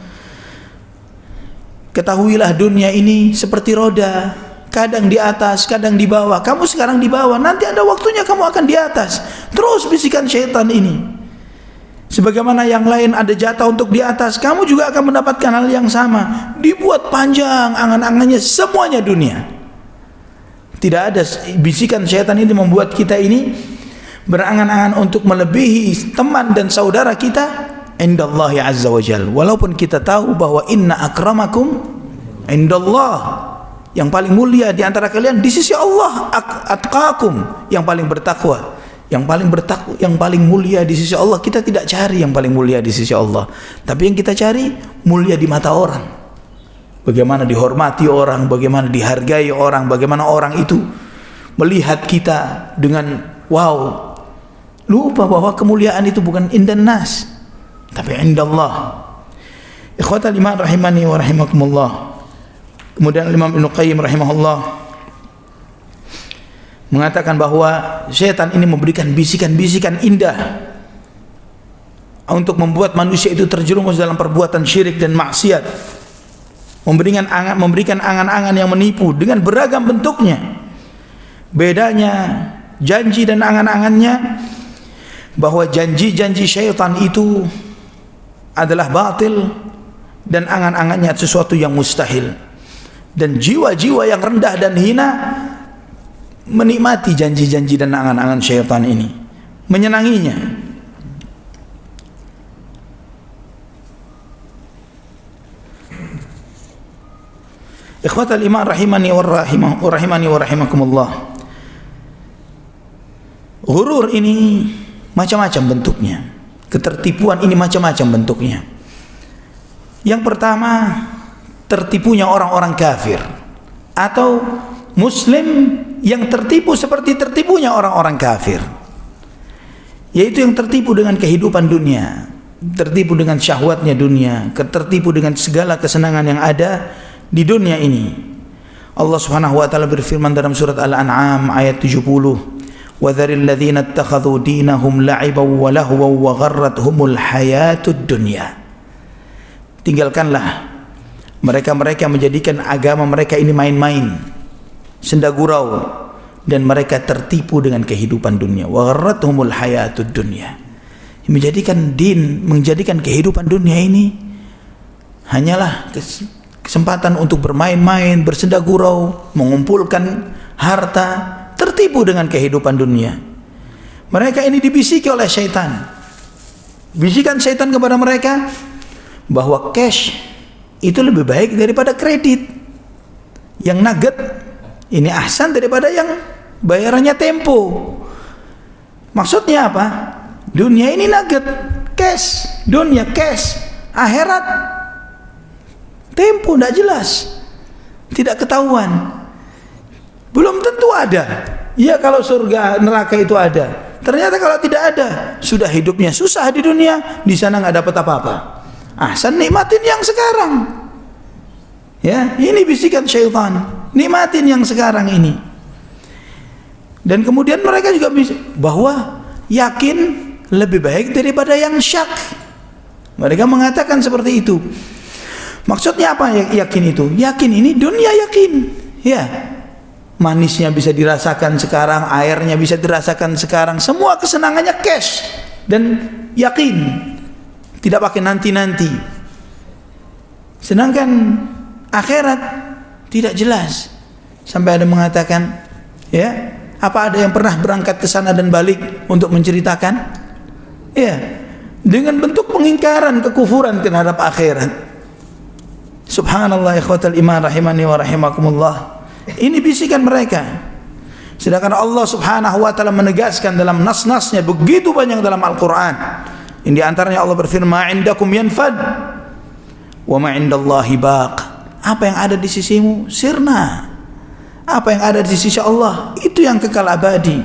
Ketahuilah dunia ini seperti roda, kadang di atas, kadang di bawah. Kamu sekarang di bawah, nanti ada waktunya kamu akan di atas. Terus bisikan syaitan ini. Sebagaimana yang lain ada jatah untuk di atas, kamu juga akan mendapatkan hal yang sama. Dibuat panjang angan-angannya, semuanya dunia. Tidak ada bisikan syaitan ini membuat kita ini berangan-angan untuk melebihi teman dan saudara kita indallahi azza wa jal. Walaupun kita tahu bahwa inna akramakum indallah, yang paling mulia di antara kalian di sisi Allah, atqakum, yang paling bertakwa, yang paling mulia di sisi Allah. Kita tidak cari yang paling mulia di sisi Allah, tapi yang kita cari mulia di mata orang. Bagaimana dihormati orang, bagaimana dihargai orang, bagaimana orang itu melihat kita dengan wow. Lupa bahwa kemuliaan itu bukan indan nas, tapi indallah. Ikhwatal iman rahimani wa rahimakumullah. Kemudian Imam Ibnu Qayyim rahimahullah mengatakan bahwa syaitan ini memberikan bisikan-bisikan indah untuk membuat manusia itu terjerumus dalam perbuatan syirik dan maksiat, memberikan angan-angan yang menipu dengan beragam bentuknya. Bedanya janji dan angan-angannya, bahwa janji-janji syaitan itu adalah batil dan angan-angannya sesuatu yang mustahil. Dan jiwa-jiwa yang rendah dan hina menikmati janji-janji dan angan-angan syaitan ini, menyenanginya. Ikhwatal iman rahimani wa rahimakumullah. Ghurur ini macam-macam bentuknya. Ketertipuan ini macam-macam bentuknya. Yang pertama, tertipunya orang-orang kafir atau muslim yang tertipu seperti tertipunya orang-orang kafir, yaitu yang tertipu dengan kehidupan dunia, tertipu dengan syahwatnya dunia, tertipu dengan segala kesenangan yang ada di dunia ini. Allah Subhanahu wa taala berfirman dalam surat Al-An'am ayat 70, وَذَرِ الَّذِينَ اتَّخَذُوا دِينَهُمْ لَعِبًا وَلَهْوًا وَغَرَّتْهُمُ الْحَيَاةُ الدُّنْيَا. Tinggalkanlah mereka-mereka menjadikan agama mereka ini main-main, senda gurau, dan mereka tertipu dengan kehidupan dunia. وَغَرَّتْهُمُ الْحَيَاةُ الدُّنْيَا. Menjadikan kehidupan dunia ini hanyalah kesempatan untuk bermain-main, bersenda gurau, mengumpulkan harta, tertipu dengan kehidupan dunia. Mereka ini dibisiki oleh syaitan. Bisikan syaitan kepada mereka bahwa cash itu lebih baik daripada kredit. Yang nugget ini ahsan daripada yang bayarannya tempo. Maksudnya apa? Dunia ini nugget, cash, dunia cash, akhirat tempo tidak jelas, tidak ketahuan. Belum tentu ada. Ya, kalau surga neraka itu ada, Ternyata kalau tidak ada, sudah hidupnya susah di dunia, di sana nggak dapat apa-apa. Ahsan, nikmatin yang sekarang. Ya, ini bisikan syaitan. Nikmatin yang sekarang ini. Dan kemudian mereka juga bahwa yakin lebih baik daripada yang syak. Mereka mengatakan seperti itu. Maksudnya apa yakin itu? Yakin ini dunia yakin. Ya. Manisnya bisa dirasakan sekarang, airnya bisa dirasakan sekarang, semua kesenangannya cash dan yakin, tidak pakai nanti-nanti. Sedangkan akhirat tidak jelas. Sampai ada mengatakan, ya, apa ada yang pernah berangkat ke sana dan balik untuk menceritakan? Ya, dengan bentuk pengingkaran, kekufuran terhadap akhirat. Subhanallah, ikhwatal iman rahimani wa rahimakumullah. Ini bisikan mereka. Sedangkan Allah Subhanahu wa taala menegaskan dalam nas-nasnya begitu banyak dalam Al-Qur'an. Ini di antaranya Allah berfirman, "Indakum yanfad wa ma 'indallahi baq." Apa yang ada di sisimu sirna. Apa yang ada di sisi Allah itu yang kekal abadi.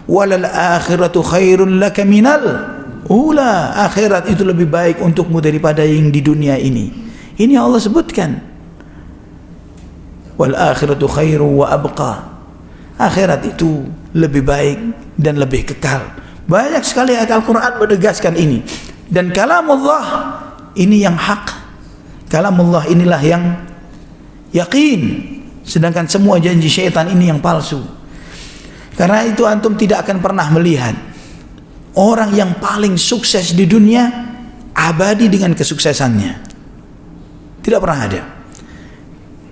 Walal akhiratu khairun laka minal ula. Akhirat itu lebih baik untukmu daripada yang di dunia ini. Ini Allah sebutkan. Wal akhiratu khairu wa abqa. Akhirat itu lebih baik dan lebih kekal. Banyak sekali ayat Al-Quran menegaskan ini. Dan kalamullah ini yang hak. Kalamullah inilah yang yakin. Sedangkan semua janji syaitan ini yang palsu. Karena itu antum tidak akan pernah melihat orang yang paling sukses di dunia abadi dengan kesuksesannya. Tidak pernah ada.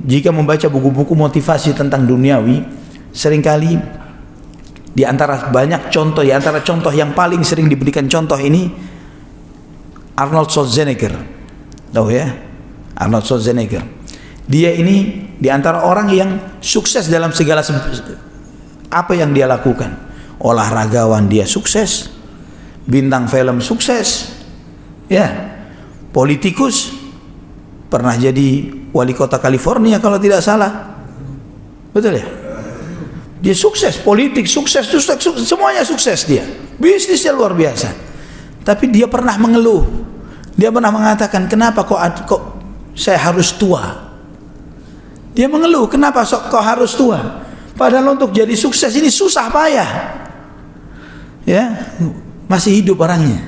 Jika membaca buku-buku motivasi tentang duniawi, seringkali di antara banyak contoh, di antara contoh yang paling sering diberikan contoh ini Arnold Schwarzenegger. Tahu ya? Arnold Schwarzenegger. Dia ini di antara orang yang sukses dalam segala apa yang dia lakukan. Olahragawan dia sukses, bintang film sukses, ya, politikus, pernah jadi wali kota California kalau tidak salah, betul ya? Dia sukses, politik sukses, semuanya sukses dia, bisnisnya luar biasa. Tapi dia pernah mengeluh, dia pernah mengatakan, kenapa kok saya harus tua? Dia mengeluh, kenapa kok harus tua? Padahal untuk jadi sukses ini susah payah. Ya, masih hidup orangnya,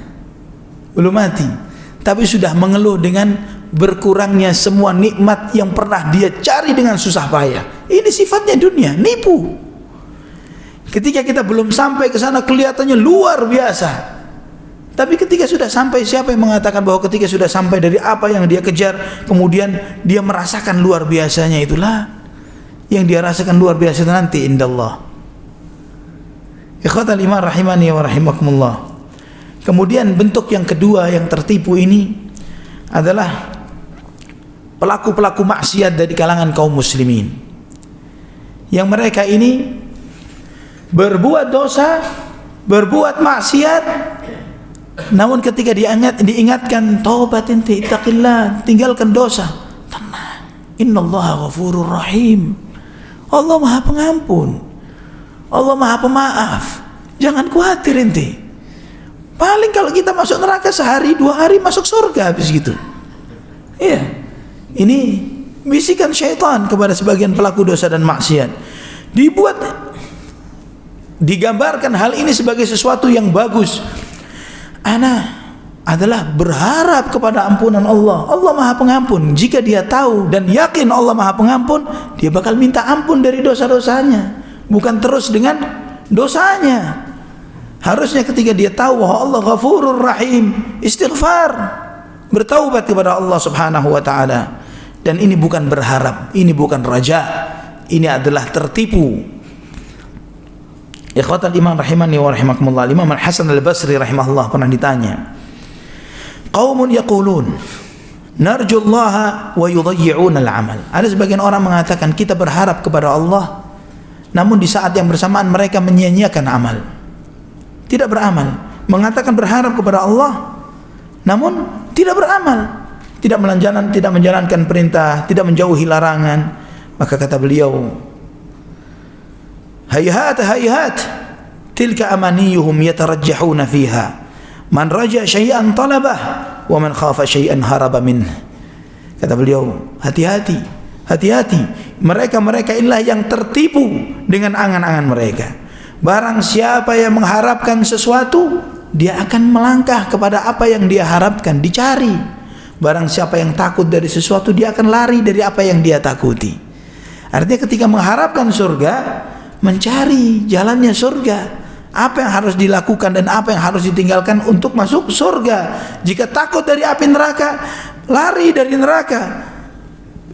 belum mati, tapi sudah mengeluh dengan berkurangnya semua nikmat yang pernah dia cari dengan susah payah. Ini sifatnya dunia, nipu. Ketika kita belum sampai ke sana kelihatannya luar biasa. Tapi ketika sudah sampai, siapa yang mengatakan bahwa ketika sudah sampai dari apa yang dia kejar, kemudian dia merasakan luar biasanya? Itulah yang dia rasakan luar biasa nanti indallah. Ikhwatal iman rahimani wa rahimakumullah. Kemudian bentuk yang kedua yang tertipu ini adalah pelaku-pelaku maksiat dari kalangan kaum muslimin, yang mereka ini berbuat dosa, berbuat maksiat, namun ketika diingatkan taubat ente, ittaqillah, tinggalkan dosa, tenang, innallaha ghafurur rahim. Allah Maha Pengampun, Allah Maha Pemaaf, jangan khawatir ente. Paling kalau kita masuk neraka sehari 2 hari masuk surga habis gitu. Iya. Ini bisikan syaitan kepada sebagian pelaku dosa dan maksiat. Digambarkan hal ini sebagai sesuatu yang bagus. Ana adalah berharap kepada ampunan Allah. Allah Maha Pengampun. Jika dia tahu dan yakin Allah Maha Pengampun, dia bakal minta ampun dari dosa-dosanya, bukan terus dengan dosanya. Harusnya ketika dia tahu bahwa Allah Ghafurur Rahim, istighfar, bertaubat kepada Allah Subhanahu wa taala. Dan ini bukan berharap, ini bukan raja, ini adalah tertipu. Ikhwatal iman rahimani wa rahimakumullah. Imam Al-Hasan Al-Basri rahimahullah pernah ditanya, qaumun yaqulun narjullaha wa yudayyi'una al-amal. Ada sebagian orang mengatakan kita berharap kepada Allah, namun di saat yang bersamaan mereka menyia-nyiakan amal, tidak beramal. Mengatakan berharap kepada Allah, namun tidak beramal, tidak menjalankan perintah, tidak menjauhi larangan. Maka kata beliau, hayhat hayhat, tilka amaniyuhum yatarajjahuna fiha man raja syai'an talabah wa man khafa syai'an haraba minh. Kata beliau, hati-hati, hati-hati, mereka inilah yang tertipu dengan angan-angan mereka. Barang siapa yang mengharapkan sesuatu, dia akan melangkah kepada apa yang dia harapkan, dicari. Barang siapa yang takut dari sesuatu, dia akan lari dari apa yang dia takuti. Artinya ketika mengharapkan surga, mencari jalannya surga, apa yang harus dilakukan dan apa yang harus ditinggalkan untuk masuk surga. Jika takut dari api neraka, lari dari neraka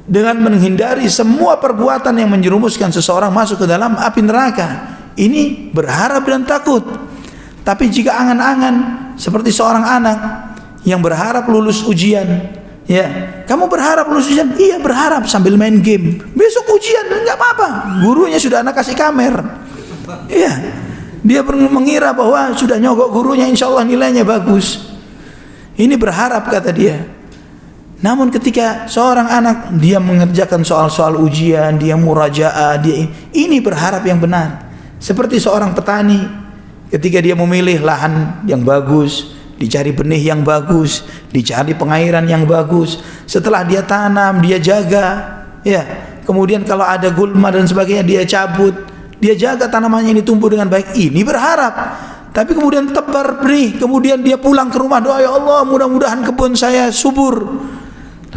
dengan menghindari semua perbuatan yang menjerumuskan seseorang masuk ke dalam api neraka. Ini berharap dan takut. Tapi jika angan-angan seperti seorang anak yang berharap lulus ujian, ya, kamu berharap lulus ujian? Iya, berharap, sambil main game. Besok ujian, enggak apa-apa, gurunya sudah anak kasih kamer. Iya, dia mengira bahwa sudah nyogok gurunya, insya Allah nilainya bagus. Ini berharap, kata dia. Namun ketika seorang anak dia mengerjakan soal-soal ujian, dia murajaah, dia ini berharap yang benar. Seperti seorang petani ketika dia memilih lahan yang bagus, dicari benih yang bagus, dicari pengairan yang bagus. Setelah dia tanam, dia jaga, ya. Kemudian kalau ada gulma dan sebagainya, dia cabut, dia jaga tanamannya ini tumbuh dengan baik. Ini berharap. Tapi kemudian tebar benih, kemudian dia pulang ke rumah, doa, ya Allah, mudah-mudahan kebun saya subur.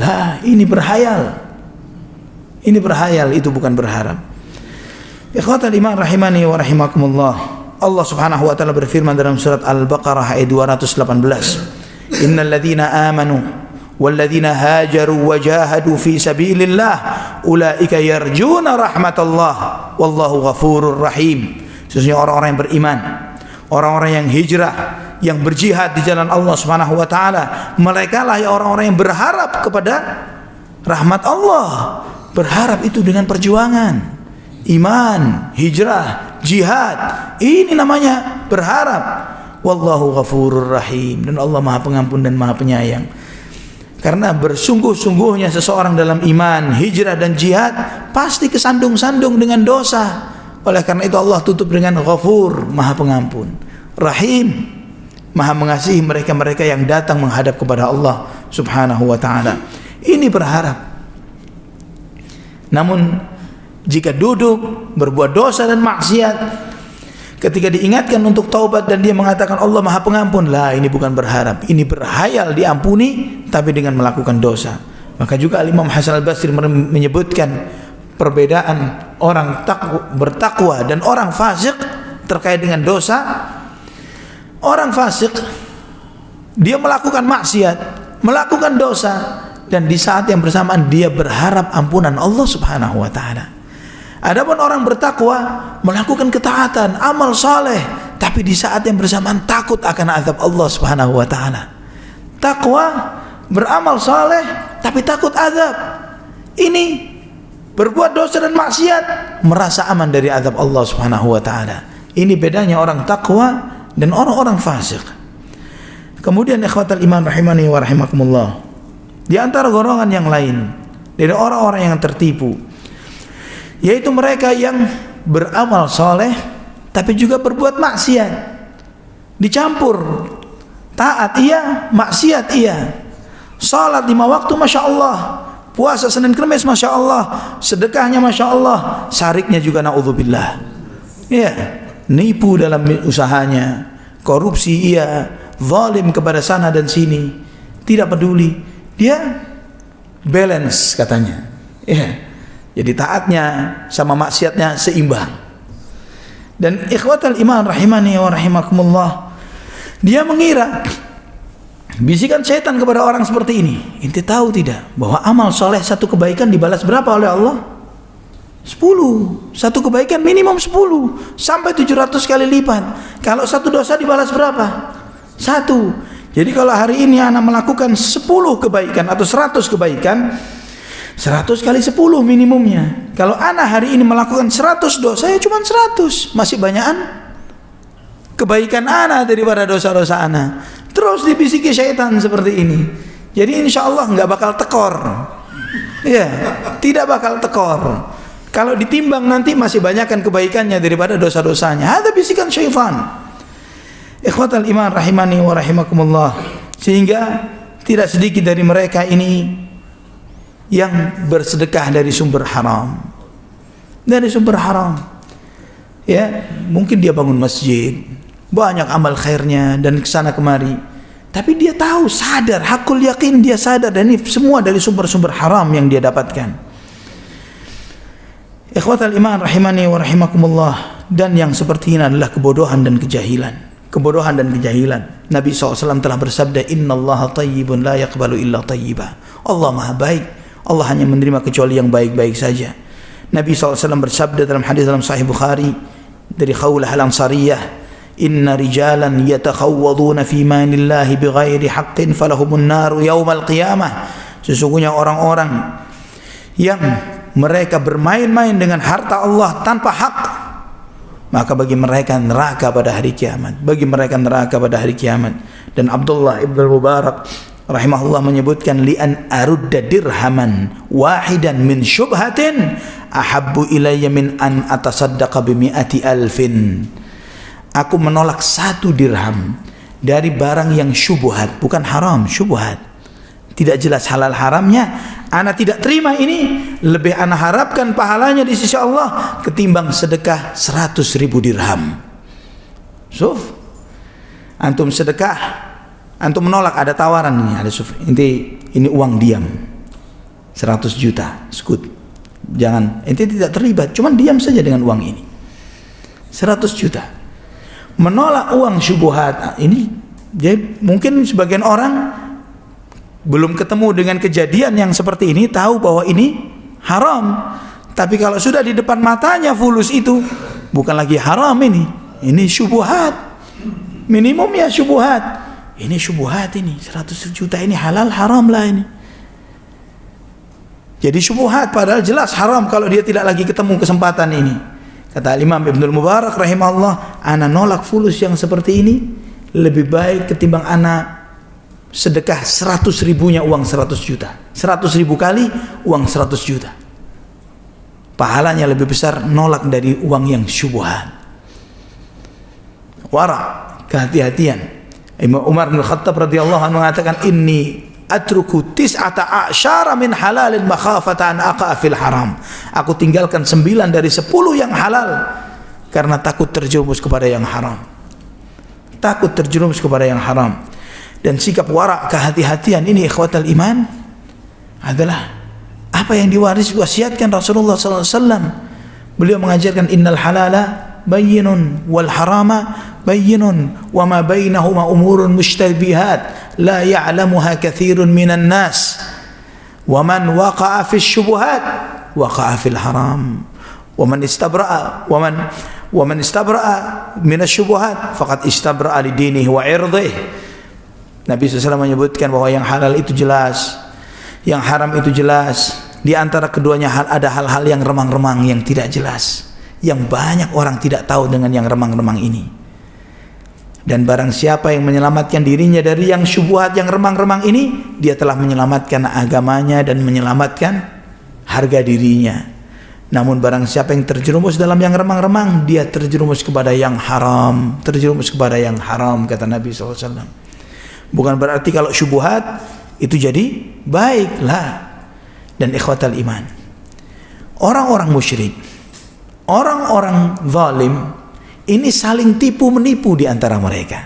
Lah, ini berhayal. Ini berhayal, itu bukan berharap. Ikhwatal iman rahimani wa rahimakumullah. Allah Subhanahu wa taala berfirman dalam surat Al-Baqarah ayat 218. Innal ladzina amanu wal ladzina hajaru wa jahadu fi sabilillah ulaika yarjuna rahmatallah wallahu ghafurur rahim. Sesungguhnya orang-orang yang beriman, orang-orang yang hijrah, yang berjihad di jalan Allah Subhanahu wa taala, mereka lah orang-orang yang berharap kepada rahmat Allah. Berharap itu dengan perjuangan, iman, hijrah, jihad. Ini namanya berharap. Wallahu ghafurur rahim, dan Allah Maha Pengampun dan Maha Penyayang. Karena bersungguh-sungguhnya seseorang dalam iman, hijrah dan jihad pasti kesandung-sandung dengan dosa. Oleh karena itu Allah tutup dengan Ghafur, Maha Pengampun, Rahim, Maha mengasihi mereka-mereka yang datang menghadap kepada Allah Subhanahu wa taala. Ini berharap. Namun jika duduk berbuat dosa dan maksiat, ketika diingatkan untuk taubat dan dia mengatakan Allah Maha Pengampun, lah ini bukan berharap, ini berhayal diampuni tapi dengan melakukan dosa. Maka juga Imam Hasan Al-Basri menyebutkan perbedaan orang bertakwa dan orang fasik terkait dengan dosa. Orang fasik dia melakukan maksiat, melakukan dosa, dan di saat yang bersamaan dia berharap ampunan Allah Subhanahu wa taala. Adapun orang bertakwa melakukan ketaatan, amal saleh, tapi di saat yang bersamaan takut akan azab Allah Subhanahu wa taala. Takwa, beramal saleh tapi takut azab. Ini berbuat dosa dan maksiat, merasa aman dari azab Allah Subhanahu wa taala. Ini bedanya orang takwa dan orang-orang fasik. Kemudian ikhwatal iman rahimani wa rahimakumullah, di antara golongan yang lain dari orang-orang yang tertipu, yaitu mereka yang beramal soleh tapi juga berbuat maksiat, dicampur. Taat iya, maksiat iya. Salat 5 waktu Masya Allah, puasa Senin Kemis Masya Allah, sedekahnya Masya Allah, syariknya juga na'udzubillah. Iya, nipu dalam usahanya, korupsi iya, zalim kepada sana dan sini, tidak peduli. Dia balance katanya. Iya. Jadi taatnya sama maksiatnya seimbang. Dan ikhwatal iman rahimani wa rahimakumullah, dia mengira, bisikan setan kepada orang seperti ini, ente tahu tidak bahwa amal soleh satu kebaikan dibalas berapa oleh Allah? 10. Satu kebaikan minimum 10 sampai 700 kali lipat. Kalau satu dosa dibalas berapa? 1. Jadi kalau hari ini anak melakukan 10 kebaikan atau 100 kebaikan, 100 kali 10 minimumnya. Kalau anak hari ini melakukan 100 dosa, ya cuma 100. Masih banyakan kebaikan anak daripada dosa-dosa anak. Terus dibisiki syaitan seperti ini. Jadi insya Allah nggak bakal tekor. Ya, tidak bakal tekor. Kalau ditimbang nanti masih banyakkan kebaikannya daripada dosa-dosanya. Ada bisikan syaitan. Ikhwatal iman rahimani wa rahimakumullah. Sehingga tidak sedikit dari mereka ini yang bersedekah dari sumber haram. Dari sumber haram. Ya, mungkin dia bangun masjid, banyak amal khairnya dan kesana kemari. Tapi dia tahu, sadar, hakul yakin dia sadar, dan ini semua dari sumber-sumber haram yang dia dapatkan. Ikhwatal iman rahimani wa rahimakumullah. Dan yang seperti ini adalah kebodohan dan kejahilan. Kebodohan dan kejahilan. Nabi SAW telah bersabda, Innallaha tayyibun la yaqbalu illa tayyiba. Allah maha baik, Allah hanya menerima kecuali yang baik-baik saja. Nabi SAW bersabda dalam hadis dalam Sahih Bukhari dari Khawlah al-Ansariyah, Inna rijalan yatakhawwaduna fi manillahi bighairi haqqin falahumun naru yaumal qiyamah. Sesungguhnya orang-orang yang mereka bermain-main dengan harta Allah tanpa hak, maka bagi mereka neraka pada hari kiamat. Bagi mereka neraka pada hari kiamat. Dan Abdullah ibn Mubarak rahimahullah menyebutkan, li'an arudda dirhaman wahidan min syubhatin ahabbu ilayya min an atasaddaqa bimi'ati alfin. Aku menolak 1 dirham dari barang yang syubhat, bukan haram, syubhat, tidak jelas halal haramnya. Ana tidak terima ini, lebih ana harapkan pahalanya di sisi Allah ketimbang sedekah 100.000 dirham. Suf, antum sedekah, antum menolak, ada tawaran ini, ada suf, ini uang diam 100 juta sekut, jangan, ente tidak terlibat, cuman diam saja dengan uang ini 100 juta. Menolak uang syubhat ini, jadi mungkin sebagian orang belum ketemu dengan kejadian yang seperti ini, tahu bahwa ini haram. Tapi kalau sudah di depan matanya fulus itu, bukan lagi haram ini syubhat. Minimum ya syubhat. Ini syubhat ini, 100 juta ini halal haram lah ini. Jadi syubhat padahal jelas haram kalau dia tidak lagi ketemu kesempatan ini. Kata Imam Ibnul Mubarak rahimahullah, ana nolak fulus yang seperti ini lebih baik ketimbang ana sedekah 100.000-nya uang 100 juta. 100.000 kali uang 100 juta. Pahalanya lebih besar nolak dari uang yang syubhat. Wara, kehati-hatian. Imam Umar bin Khattab radhiyallahu anhu mengatakan, inni atruku tis'ata a'syara min halalin makhafata an aqa fil haram. Aku tinggalkan 9 dari 10 yang halal karena takut terjerumus kepada yang haram. Takut terjerumus kepada yang haram. Dan sikap wara, kehati-hatian ini ikhwatal iman adalah apa yang diwasiatkan Rasulullah SAW. Beliau mengajarkan, innal halala bayyinun wal harama bayyinun wa ma bainahuma umurun mushtabihat la ya'lamuha katsirun minan nas wa man waqa'a fi syubuhat waqa'a fil haram wa man istabra'a min asy-syubuhat faqad istabra'a li dinihi wa 'irdihi. Nabi SAW menyebutkan bahwa yang halal itu jelas, yang haram itu jelas. Di antara keduanya ada hal-hal yang remang-remang, yang tidak jelas, yang banyak orang tidak tahu dengan yang remang-remang ini. Dan barang siapa yang menyelamatkan dirinya dari yang syubhat, yang remang-remang ini, dia telah menyelamatkan agamanya dan menyelamatkan harga dirinya. Namun barang siapa yang terjerumus dalam yang remang-remang, dia terjerumus kepada yang haram, terjerumus kepada yang haram, kata Nabi SAW. Bukan berarti kalau syubhat itu jadi baiklah. Dan ikhwatal iman, orang-orang musyrik, orang-orang zalim ini saling tipu menipu di antara mereka.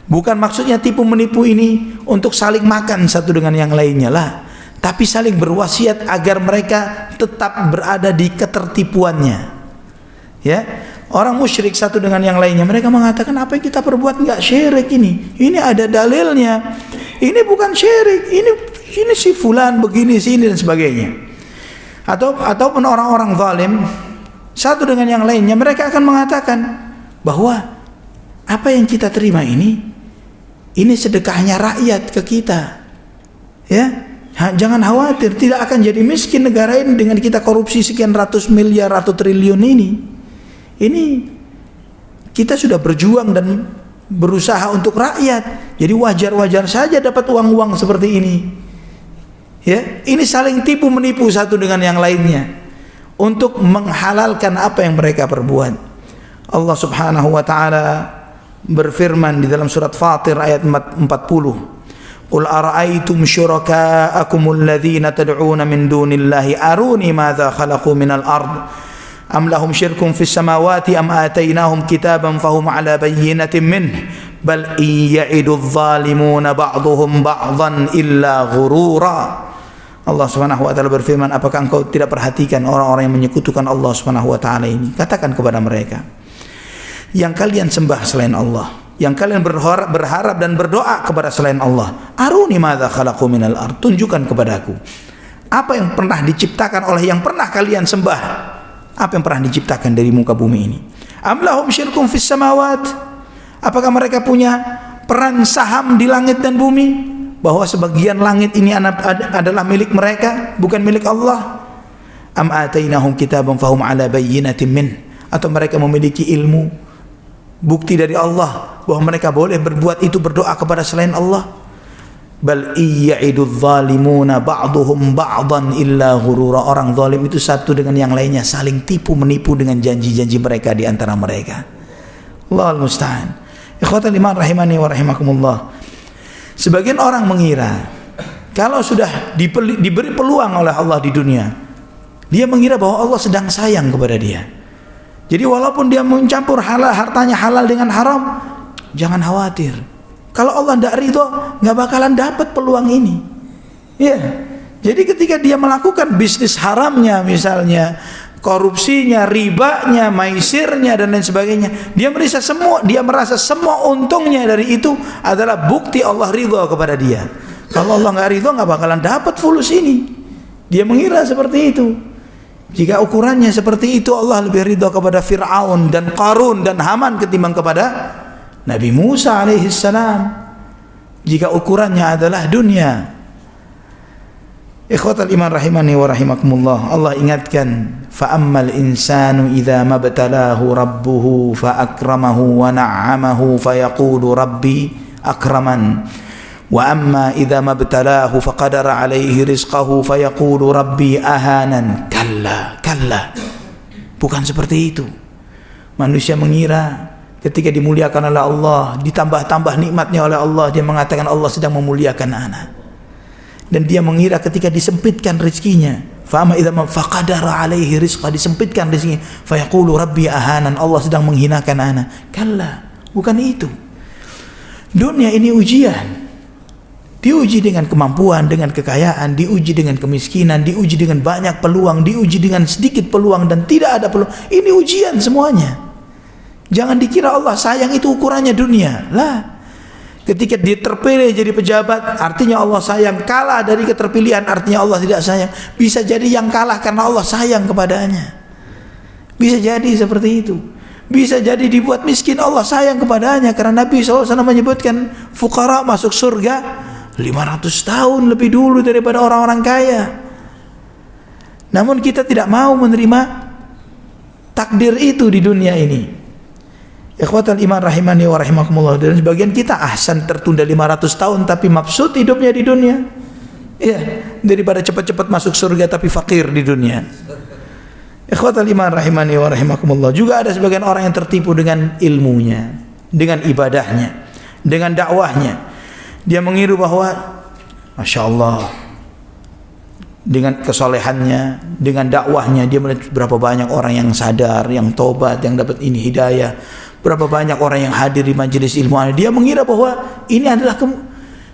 Bukan maksudnya tipu menipu ini untuk saling makan satu dengan yang lainnya lah, tapi saling berwasiat agar mereka tetap berada di ketertipuannya. Ya, orang musyrik satu dengan yang lainnya, mereka mengatakan apa yang kita perbuat enggak syirik ini ada dalilnya, ini bukan syirik, ini si fulan begini sini dan sebagainya. Ataupun orang-orang zalim satu dengan yang lainnya, mereka akan mengatakan bahwa apa yang kita terima ini sedekahnya rakyat ke kita, ya, jangan khawatir, tidak akan jadi miskin negara ini dengan kita korupsi sekian ratus miliar atau triliun ini. Ini kita sudah berjuang dan berusaha untuk rakyat, jadi wajar-wajar saja dapat uang-uang seperti ini. Ya, ini saling tipu menipu satu dengan yang lainnya. untuk menghalalkan apa yang mereka perbuat. Allah Subhanahu wa taala berfirman di dalam surat Fatir ayat 40. Qul ara'aytum syuraka'akumul ladzina tad'una min dunillahi aruni madza khalaqu minal ard am lahum syirkun fis samawati am atainahum kitaban fahum 'ala bayyinatin minhu bal ya'idudz zalimuna ba'dhum ba'dhan illa ghurura. Allah Subhanahu wa taala berfirman, apakah engkau tidak perhatikan orang-orang yang menyekutukan Allah Subhanahu wa taala ini? Katakan kepada mereka, yang kalian sembah selain Allah, yang kalian berharap dan berdoa kepada selain Allah, aruni madza khalaqu minal ard, tunjukkan kepadaku apa yang pernah diciptakan oleh yang pernah kalian sembah, apa yang pernah diciptakan dari muka bumi ini. Am lahum syirkun fis samawat, apakah mereka punya peran saham di langit dan bumi, bahwa sebagian langit ini adalah milik mereka, bukan milik Allah? Am atainahum kitaban fahum 'ala bayyinatin min, atau mereka memiliki ilmu, bukti dari Allah bahwa mereka boleh berbuat itu, berdoa kepada selain Allah? Bal iya'idudz zalimuna ba'dhum ba'dhan illa ghurura. Orang zalim itu satu dengan yang lainnya saling tipu menipu dengan janji-janji mereka di antara mereka. Allahul musta'an. Ikhwatal iman rahimani wa rahimakumullah. Sebagian orang mengira kalau sudah diberi peluang oleh Allah di dunia, dia mengira bahwa Allah sedang sayang kepada dia. Jadi walaupun dia mencampur hartanya halal dengan haram, jangan khawatir. Kalau Allah tidak ridho, nggak bakalan dapat peluang ini. Ya. Jadi ketika dia melakukan bisnis haramnya, misalnya korupsinya, ribanya, maisirnya dan lain sebagainya, dia merasa semua untungnya dari itu adalah bukti Allah ridho kepada dia. Kalau Allah nggak ridho, nggak bakalan dapat fulus ini. Dia mengira seperti itu. Jika ukurannya seperti itu, Allah lebih ridho kepada Fir'aun dan Qarun dan Haman ketimbang kepada Nabi Musa alaihissalam. Jika ukurannya adalah dunia. Ikhwatal iman rahimani wa rahimakumullah. Allah ingatkan, fa ammal insanu idza mabtalahu rabbuhu fa akramahu wa na'amahu fa yaqulu rabbi akraman wa amma idza mabtalahu fa qadara alaihi rizqahu fa yaqulu rabbi ahanan. Kalla. Bukan seperti itu. Manusia mengira ketika dimuliakan oleh Allah, ditambah-tambah nikmatnya oleh Allah, dia mengatakan Allah sedang memuliakan anak. Dan dia mengira ketika disempitkan rezekinya, fa'ama idza faqadara alaihi rizqa, disempitkan rezekinya, fa yaqulu rabbi ahanan, Allah sedang menghinakan anak. Kalla, bukan itu. Dunia ini ujian. Diuji dengan kemampuan, dengan kekayaan, diuji dengan kemiskinan, diuji dengan banyak peluang, diuji dengan sedikit peluang dan tidak ada peluang. Ini ujian semuanya. Jangan dikira Allah sayang itu ukurannya dunia. Lah. Ketika dia terpilih jadi pejabat, artinya Allah sayang. Kalah dari keterpilihan, artinya Allah tidak sayang. Bisa jadi yang kalah karena Allah sayang kepadanya. Bisa jadi seperti itu. Bisa jadi dibuat miskin, Allah sayang kepadanya. Karena Nabi SAW menyebutkan fuqara masuk surga 500 tahun lebih dulu daripada orang-orang kaya. Namun kita tidak mau menerima takdir itu di dunia ini. Ikhwatal iman rahimani wa rahimakumullah. Dan sebagian kita ahsan tertunda 500 tahun tapi mabsut hidupnya di dunia. Iya, daripada cepat-cepat masuk surga tapi fakir di dunia. Ikhwatal iman rahimani wa rahimakumullah. Juga ada sebagian orang yang tertipu dengan ilmunya, dengan ibadahnya, dengan dakwahnya. Dia mengira bahwa Masya Allah, dengan kesolehannya, dengan dakwahnya, dia melihat berapa banyak orang yang sadar, yang tobat, yang dapat ini hidayah. Berapa banyak orang yang hadir di majelis ilmu. Dia mengira bahwa ini adalah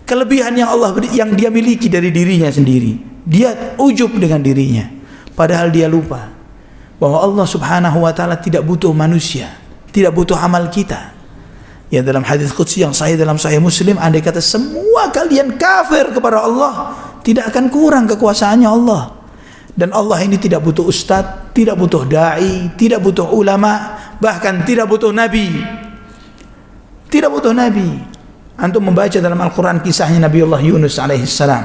kelebihan yang Allah yang dia miliki dari dirinya sendiri. Dia ujub dengan dirinya. Padahal dia lupa bahwa Allah Subhanahu wa taala tidak butuh manusia, tidak butuh amal kita. Ya, dalam hadis qudsi yang sahih dalam Sahih Muslim, andai kata semua kalian kafir kepada Allah, tidak akan kurang kekuasaannya Allah. Dan Allah ini tidak butuh ustadz, tidak butuh dai, tidak butuh ulama, bahkan tidak butuh nabi. Tidak butuh nabi. Antum membaca dalam Al-Quran kisahnya Nabi Allah Yunus alaihissalam.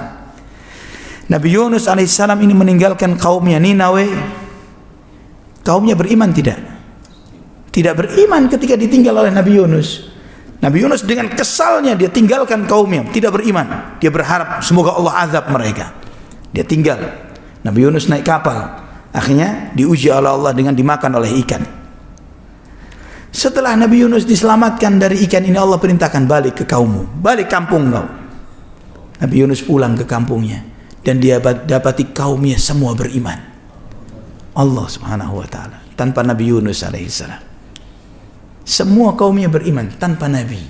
Nabi Yunus alaihissalam ini meninggalkan kaumnya Ninawe. Kaumnya beriman tidak? Tidak beriman ketika ditinggal oleh Nabi Yunus. Nabi Yunus dengan kesalnya dia tinggalkan kaumnya, tidak beriman. Dia berharap semoga Allah azab mereka. Dia tinggal. Nabi Yunus naik kapal. Akhirnya diuji oleh Allah dengan dimakan oleh ikan. Setelah Nabi Yunus diselamatkan dari ikan ini, Allah perintahkan balik ke kaummu, balik kampung kau. Nabi Yunus pulang ke kampungnya dan dia dapati kaumnya semua beriman. Allah Subhanahu wa taala tanpa Nabi Yunus alaihissalam. Semua kaumnya beriman tanpa Nabi.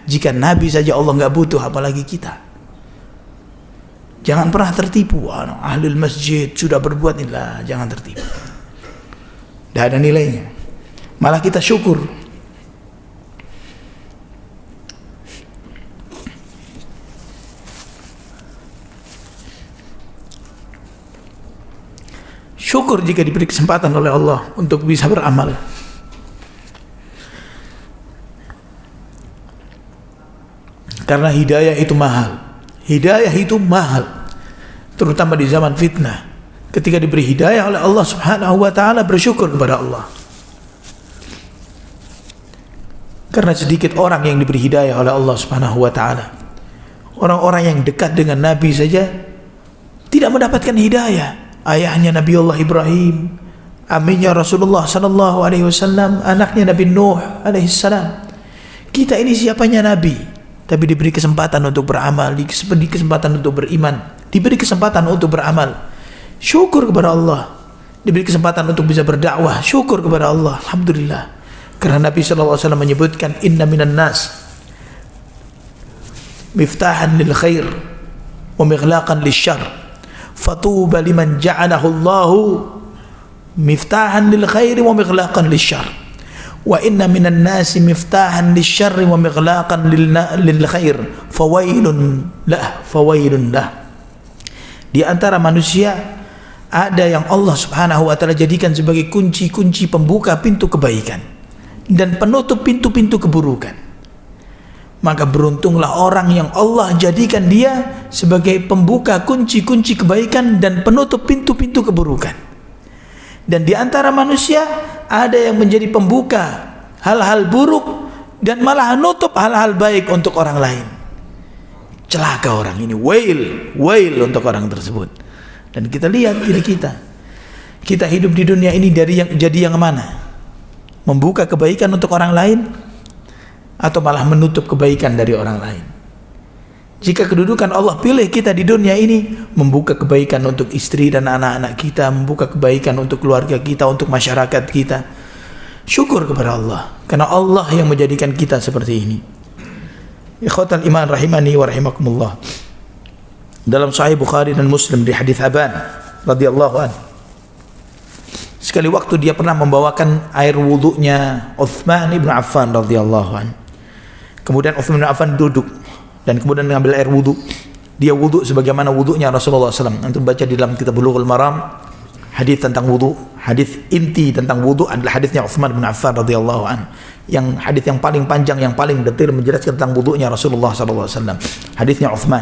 Jika Nabi saja Allah nggak butuh, apalagi kita. Jangan pernah tertipu. Ahlul masjid sudah berbuat inilah, jangan tertipu. Tidak ada nilainya. Malah kita syukur. Syukur jika diberi kesempatan oleh Allah untuk bisa beramal. Karena hidayah itu mahal. Hidayah itu mahal. Terutama di zaman fitnah. Ketika diberi hidayah oleh Allah Subhanahu wa taala, bersyukur kepada Allah. Karena sedikit orang yang diberi hidayah oleh Allah Subhanahu wa taala. Orang-orang yang dekat dengan Nabi saja tidak mendapatkan hidayah. Ayahnya Nabi Allah Ibrahim, aminnya Rasulullah sallallahu alaihi wasallam, anaknya Nabi Nuh alaihi salam. Kita ini siapanya Nabi, tapi diberi kesempatan untuk beramal, diberi kesempatan untuk beriman, diberi kesempatan untuk beramal. Syukur kepada Allah. Diberi kesempatan untuk bisa berdakwah, syukur kepada Allah. Alhamdulillah. Karena Nabi sallallahu alaihi wasallam menyebutkan inna minan nas miftahan lil khair wa mighlaqan lisyarr. Fatuba liman ja'alahu Allahu miftahan lil khair wa mighlaqan lisyarr. Wa inna minan nasi miftahan lisyarr wa mighlaqan lil khair. Fawailun lah. Di antara manusia ada yang Allah Subhanahu wa taala jadikan sebagai kunci-kunci pembuka pintu kebaikan dan penutup pintu-pintu keburukan. Maka beruntunglah orang yang Allah jadikan dia sebagai pembuka kunci-kunci kebaikan dan penutup pintu-pintu keburukan. Dan di antara manusia ada yang menjadi pembuka hal-hal buruk dan malah nutup hal-hal baik untuk orang lain. Celaka orang ini, wail untuk orang tersebut. Dan kita lihat diri kita. Kita hidup di dunia ini jadi yang mana? Membuka kebaikan untuk orang lain atau malah menutup kebaikan dari orang lain. Jika kedudukan Allah pilih kita di dunia ini, membuka kebaikan untuk istri dan anak-anak kita, membuka kebaikan untuk keluarga kita, untuk masyarakat kita, syukur kepada Allah, karena Allah yang menjadikan kita seperti ini. Ikhwatal iman rahimani wa rahimakumullah. Dalam Sahih Bukhari dan Muslim di hadis Aban radhiyallahu anhu, sekali waktu dia pernah membawakan air wudunya Utsman ibn Affan radhiyallahu anhu. Kemudian Utsman ibn Affan duduk dan kemudian mengambil air wudu. Dia wudu sebagaimana wudunya Rasulullah SAW. Antum baca di dalam kitab Bulughul Maram hadis tentang wudu, hadis inti tentang wudu adalah hadisnya Utsman ibn Affan radhiyallahu anhu. Yang hadis yang paling panjang, yang paling detail menjelaskan tentang wudunya Rasulullah SAW. Hadisnya Utsman.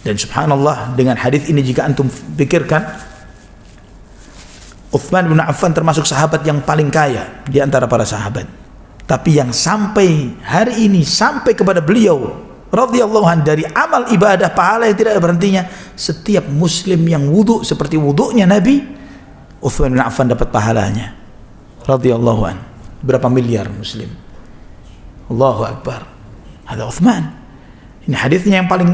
Dan subhanallah, dengan hadis ini jika antum pikirkan, Utsman bin Affan termasuk sahabat yang paling kaya di antara para sahabat. Tapi yang sampai hari ini sampai kepada beliau radhiyallahu anhu dari amal ibadah pahala yang tidak ada berhentinya, setiap muslim yang wudu seperti wudunya Nabi, Utsman bin Affan dapat pahalanya. Radhiyallahu anhu. Berapa miliar muslim. Allahu akbar. Ada Utsman. Ini hadisnya yang paling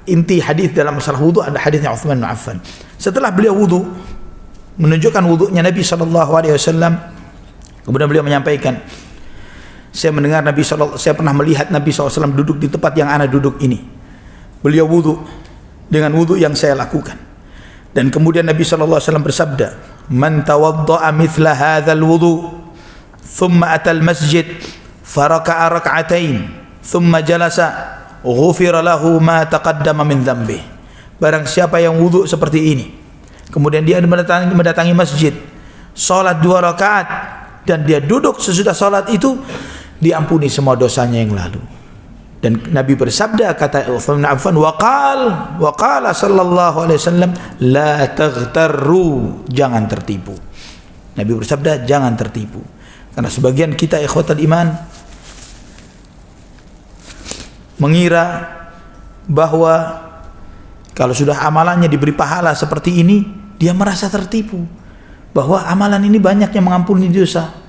inti hadis dalam masalah wudu ada hadisnya Utsman bin Affan. Setelah beliau wudu menunjukkan wudunya Nabi SAW, kemudian beliau menyampaikan, saya pernah melihat Nabi SAW duduk di tempat yang ana duduk ini. Beliau wudu dengan wudu yang saya lakukan. Dan kemudian Nabi SAW bersabda, man tawadda'a mithla hadzal wudu thumma atal masjid faraka'a rak'atain thumma jalasa ghufira lahu ma taqaddama min dhanbi. Barang siapa yang wudu seperti ini, kemudian dia mendatangi masjid, sholat 2 rakaat, dan dia duduk sesudah sholat itu, diampuni semua dosanya yang lalu. Dan Nabi bersabda, kata Utsman bin Affan, waqala sallallahu alaihi wasallam, la taghtarru, jangan tertipu. Nabi bersabda, jangan tertipu. Karena sebagian kita ikhwatal iman mengira bahwa kalau sudah amalannya diberi pahala seperti ini, dia merasa tertipu. bahwa amalan ini banyak yang mengampuni dosa.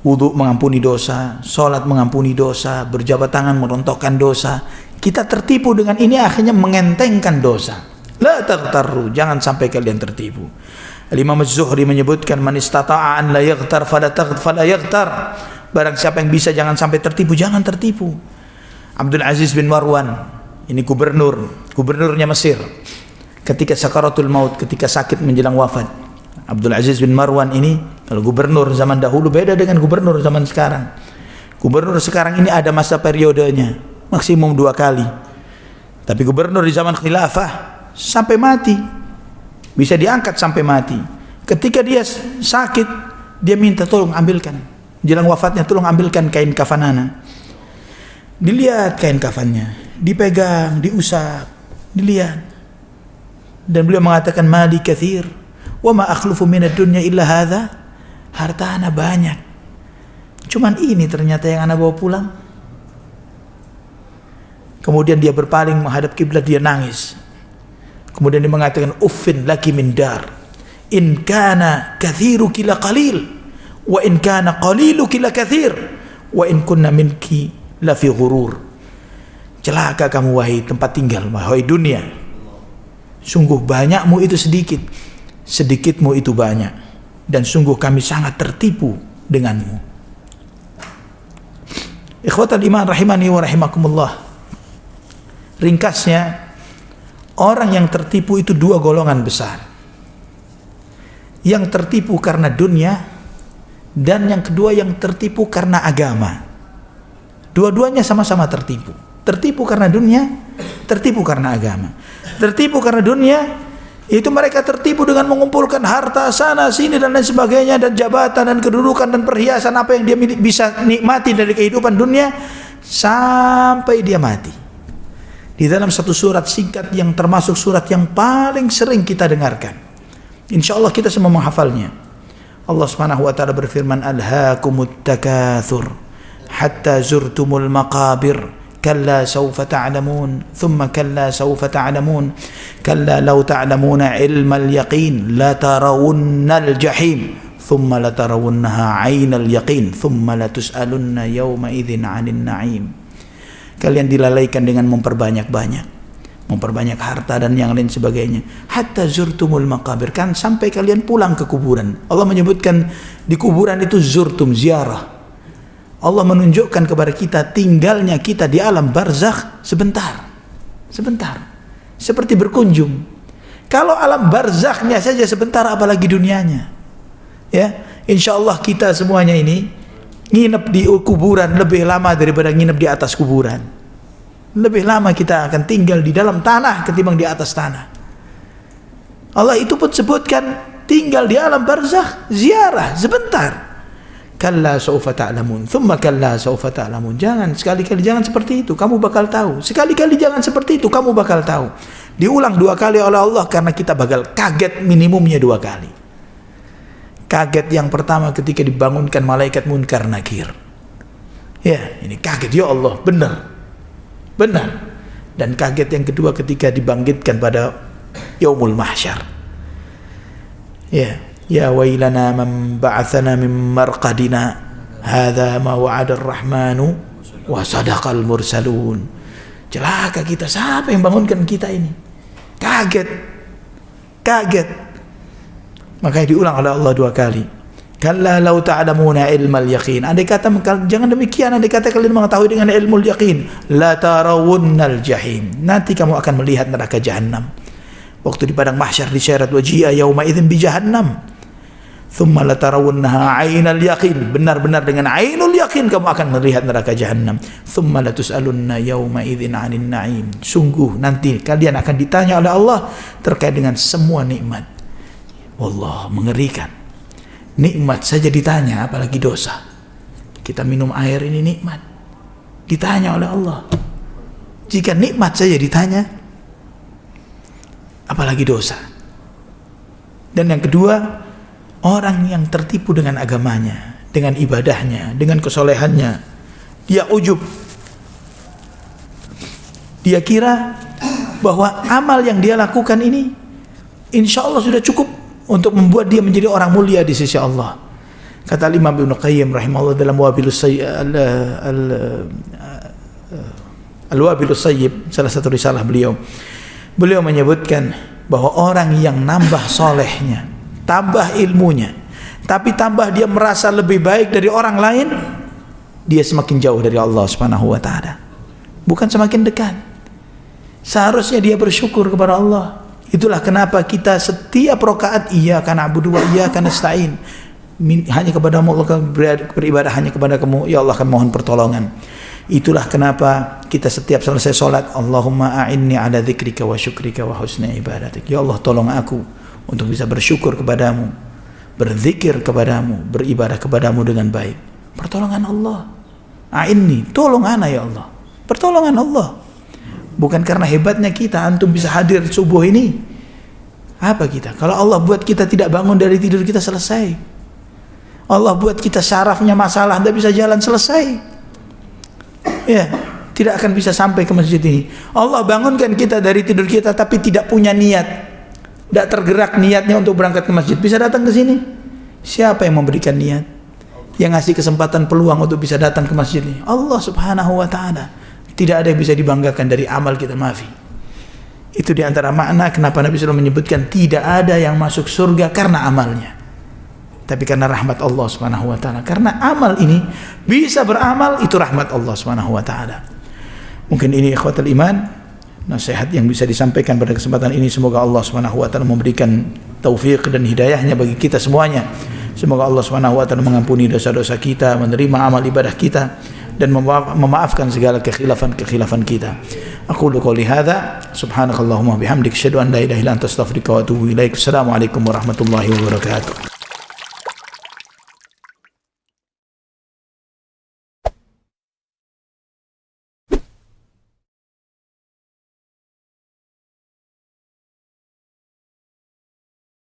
Wudu mengampuni dosa, sholat mengampuni dosa, berjabat tangan merontokkan dosa. Kita tertipu dengan ini, akhirnya mengentengkan dosa. La taghtarru, jangan sampai kalian tertipu. Imam Az-Zuhri menyebutkan, man istata'a an la yaghtar fala yaghtar. Barang siapa yang bisa jangan sampai tertipu, jangan tertipu. Abdul Aziz bin Marwan, ini gubernurnya Mesir. Ketika sakaratul maut, ketika sakit menjelang wafat, Abdul Aziz bin Marwan ini, kalau gubernur zaman dahulu beda dengan gubernur zaman sekarang. Gubernur sekarang ini ada masa periodenya, maksimum 2 kali. Tapi gubernur di zaman khilafah sampai mati, bisa diangkat sampai mati. Ketika dia sakit, dia minta tolong ambilkan, jelang wafatnya tolong ambilkan kain kafanana. Dilihat kain kafannya, dipegang, diusap, dilihat, dan beliau mengatakan, mali kathir wa ma akhlufu minad dunya illa hadha. Harta ana banyak, cuman ini ternyata yang ana bawa pulang. Kemudian dia berpaling menghadap kiblat, dia nangis. Kemudian dia mengatakan, uffin laki min dar, in kana kathiruki la qalil wa in kana qaliluki la kathir wa in kunna minki la fi ghurur. Celaka kamu wahai tempat tinggal, wahai dunia. Sungguh banyakmu itu sedikit, sedikitmu itu banyak, dan sungguh kami sangat tertipu denganmu. Ikhwatal iman rahimani wa rahimakumullah. Ringkasnya, orang yang tertipu itu 2 golongan besar. Yang tertipu karena dunia, dan yang kedua yang tertipu karena agama. Dua-duanya sama-sama tertipu. Tertipu karena dunia, tertipu karena agama. Tertipu karena dunia, itu mereka tertipu dengan mengumpulkan harta sana sini dan lain sebagainya, dan jabatan dan kedudukan dan perhiasan apa yang dia bisa nikmati dari kehidupan dunia sampai dia mati. Di dalam satu surat singkat yang termasuk surat yang paling sering kita dengarkan, insyaallah kita semua menghafalnya. Allah Subhanahu wa taala berfirman, alhaakumut takatsur hatta zurtumul maqabir kalla sawfa ta'lamun thumma kalla sawfa ta'lamun kalla law ta'lamuna ilmal yaqin la tarawunnal jahim thumma la tarawunnaha 'ainal yaqin thumma la tus'alunna yawma idzin 'anil na'im. Kalian dilalaikan dengan memperbanyak harta dan yang lain sebagainya, hatta zurtumul maqabir, kan sampai kalian pulang ke kuburan. Allah menyebutkan di kuburan itu zurtum, ziarah. Allah menunjukkan kepada kita tinggalnya kita di alam barzakh sebentar, seperti berkunjung. Kalau alam barzakhnya saja sebentar, apalagi dunianya. Ya, insyaallah kita semuanya ini nginep di kuburan lebih lama daripada nginep di atas kuburan. Lebih lama kita akan tinggal di dalam tanah ketimbang di atas tanah. Allah itu pun sebutkan tinggal di alam barzakh, ziarah sebentar. Kalla sawfa ta'lamun, thumma kalla sawfa ta'lamun. Jangan, sekali-kali jangan seperti itu, kamu bakal tahu. Sekali-kali jangan seperti itu, kamu bakal tahu. Diulang 2 kali oleh Allah karena kita bakal kaget, minimumnya 2 kali. Kaget yang pertama ketika dibangunkan malaikat Munkar Nakir. Ya, ini kaget, ya Allah, benar. Dan kaget yang kedua ketika dibangkitkan pada Yaumul Mahsyar. Ya wailana man ba'athana min marqadina hadza ma wa'ada ar-rahmanu wa sadaqal mursalun. Celaka kita, siapa yang bangunkan kita ini? Kaget. Makanya diulang oleh Allah 2 kali. Kalla law ta'lamuna ilmal yaqin. Andai kata jangan demikian, andai kata kalian mengetahui dengan ilmul yaqin, la tarawunnal jahim. Nanti kamu akan melihat neraka jahanam. Waktu di padang mahsyar disyarat waji'a yauma idzin bi jahannam. Thumma la tarawunnaha 'ainal yaqin. Benar-benar dengan 'ainul yaqin kamu akan melihat neraka jahanam. Thumma la tus'alunna yauma idzin 'anil na'im. Sungguh nanti kalian akan ditanya oleh Allah terkait dengan semua nikmat. Wallah, mengerikan. Nikmat saja ditanya, apalagi dosa. Kita minum air ini nikmat, ditanya oleh Allah. Jika nikmat saja ditanya, apalagi dosa. Dan yang kedua, orang yang tertipu dengan agamanya, dengan ibadahnya, dengan kesolehannya, dia ujub. Dia kira bahwa amal yang dia lakukan ini insya Allah sudah cukup untuk membuat dia menjadi orang mulia di sisi Allah. Kata Imam Ibnu Qayyim rahimahullah dalam Al-Wabilus Sayyib, salah satu risalah beliau menyebutkan bahwa orang yang nambah solehnya, tambah ilmunya, tapi tambah dia merasa lebih baik dari orang lain, dia semakin jauh dari Allah Subhanahu wa taala, bukan semakin dekat. Seharusnya dia bersyukur kepada Allah. Itulah kenapa kita setiap rakaat iyyaka na'budu wa iyyaka nasta'in, hanya kepadamu Allah beribadah, hanya kepadamu ya Allah akan mohon pertolongan. Itulah kenapa kita setiap selesai sholat, Allahumma a'inni ala dzikrika wa syukrika wa husni ibadatik. Ya Allah, tolong aku untuk bisa bersyukur kepadamu, berzikir kepadamu, beribadah kepadamu dengan baik. Pertolongan Allah. A'inni, tolong ana ya Allah. Pertolongan Allah. Bukan karena hebatnya kita antum bisa hadir subuh ini. Apa kita? Kalau Allah buat kita tidak bangun dari tidur kita, selesai. Allah buat kita syarafnya masalah, tidak bisa jalan, selesai. Ya, tidak akan bisa sampai ke masjid ini. Allah bangunkan kita dari tidur kita tapi tidak punya niat, tidak tergerak niatnya untuk berangkat ke masjid, bisa datang ke sini? Siapa yang memberikan niat, yang ngasih kesempatan peluang untuk bisa datang ke masjid ini? Allah Subhanahu wa taala. Tidak ada yang bisa dibanggakan dari amal kita, maafi. Itu diantara makna kenapa Nabi SAW menyebutkan tidak ada yang masuk surga karena amalnya, tapi karena rahmat Allah Subhanahu wa taala. Karena amal ini bisa beramal, itu rahmat Allah Subhanahu wa taala. Mungkin ini ikhwatul iman, nasihat yang bisa disampaikan pada kesempatan ini. Semoga Allah Subhanahu wa taala memberikan taufik dan hidayahnya bagi kita semuanya. Semoga Allah Subhanahu wa taala mengampuni dosa-dosa kita, menerima amal ibadah kita, dan memaafkan segala kekhilafan kita. Aqulu qouli hadza, subhanakallahumma bihamdika asyhadu an la ilaha illa anta astaghfiruka wa atubu ilaik. Assalamualaikum warahmatullahi wabarakatuh.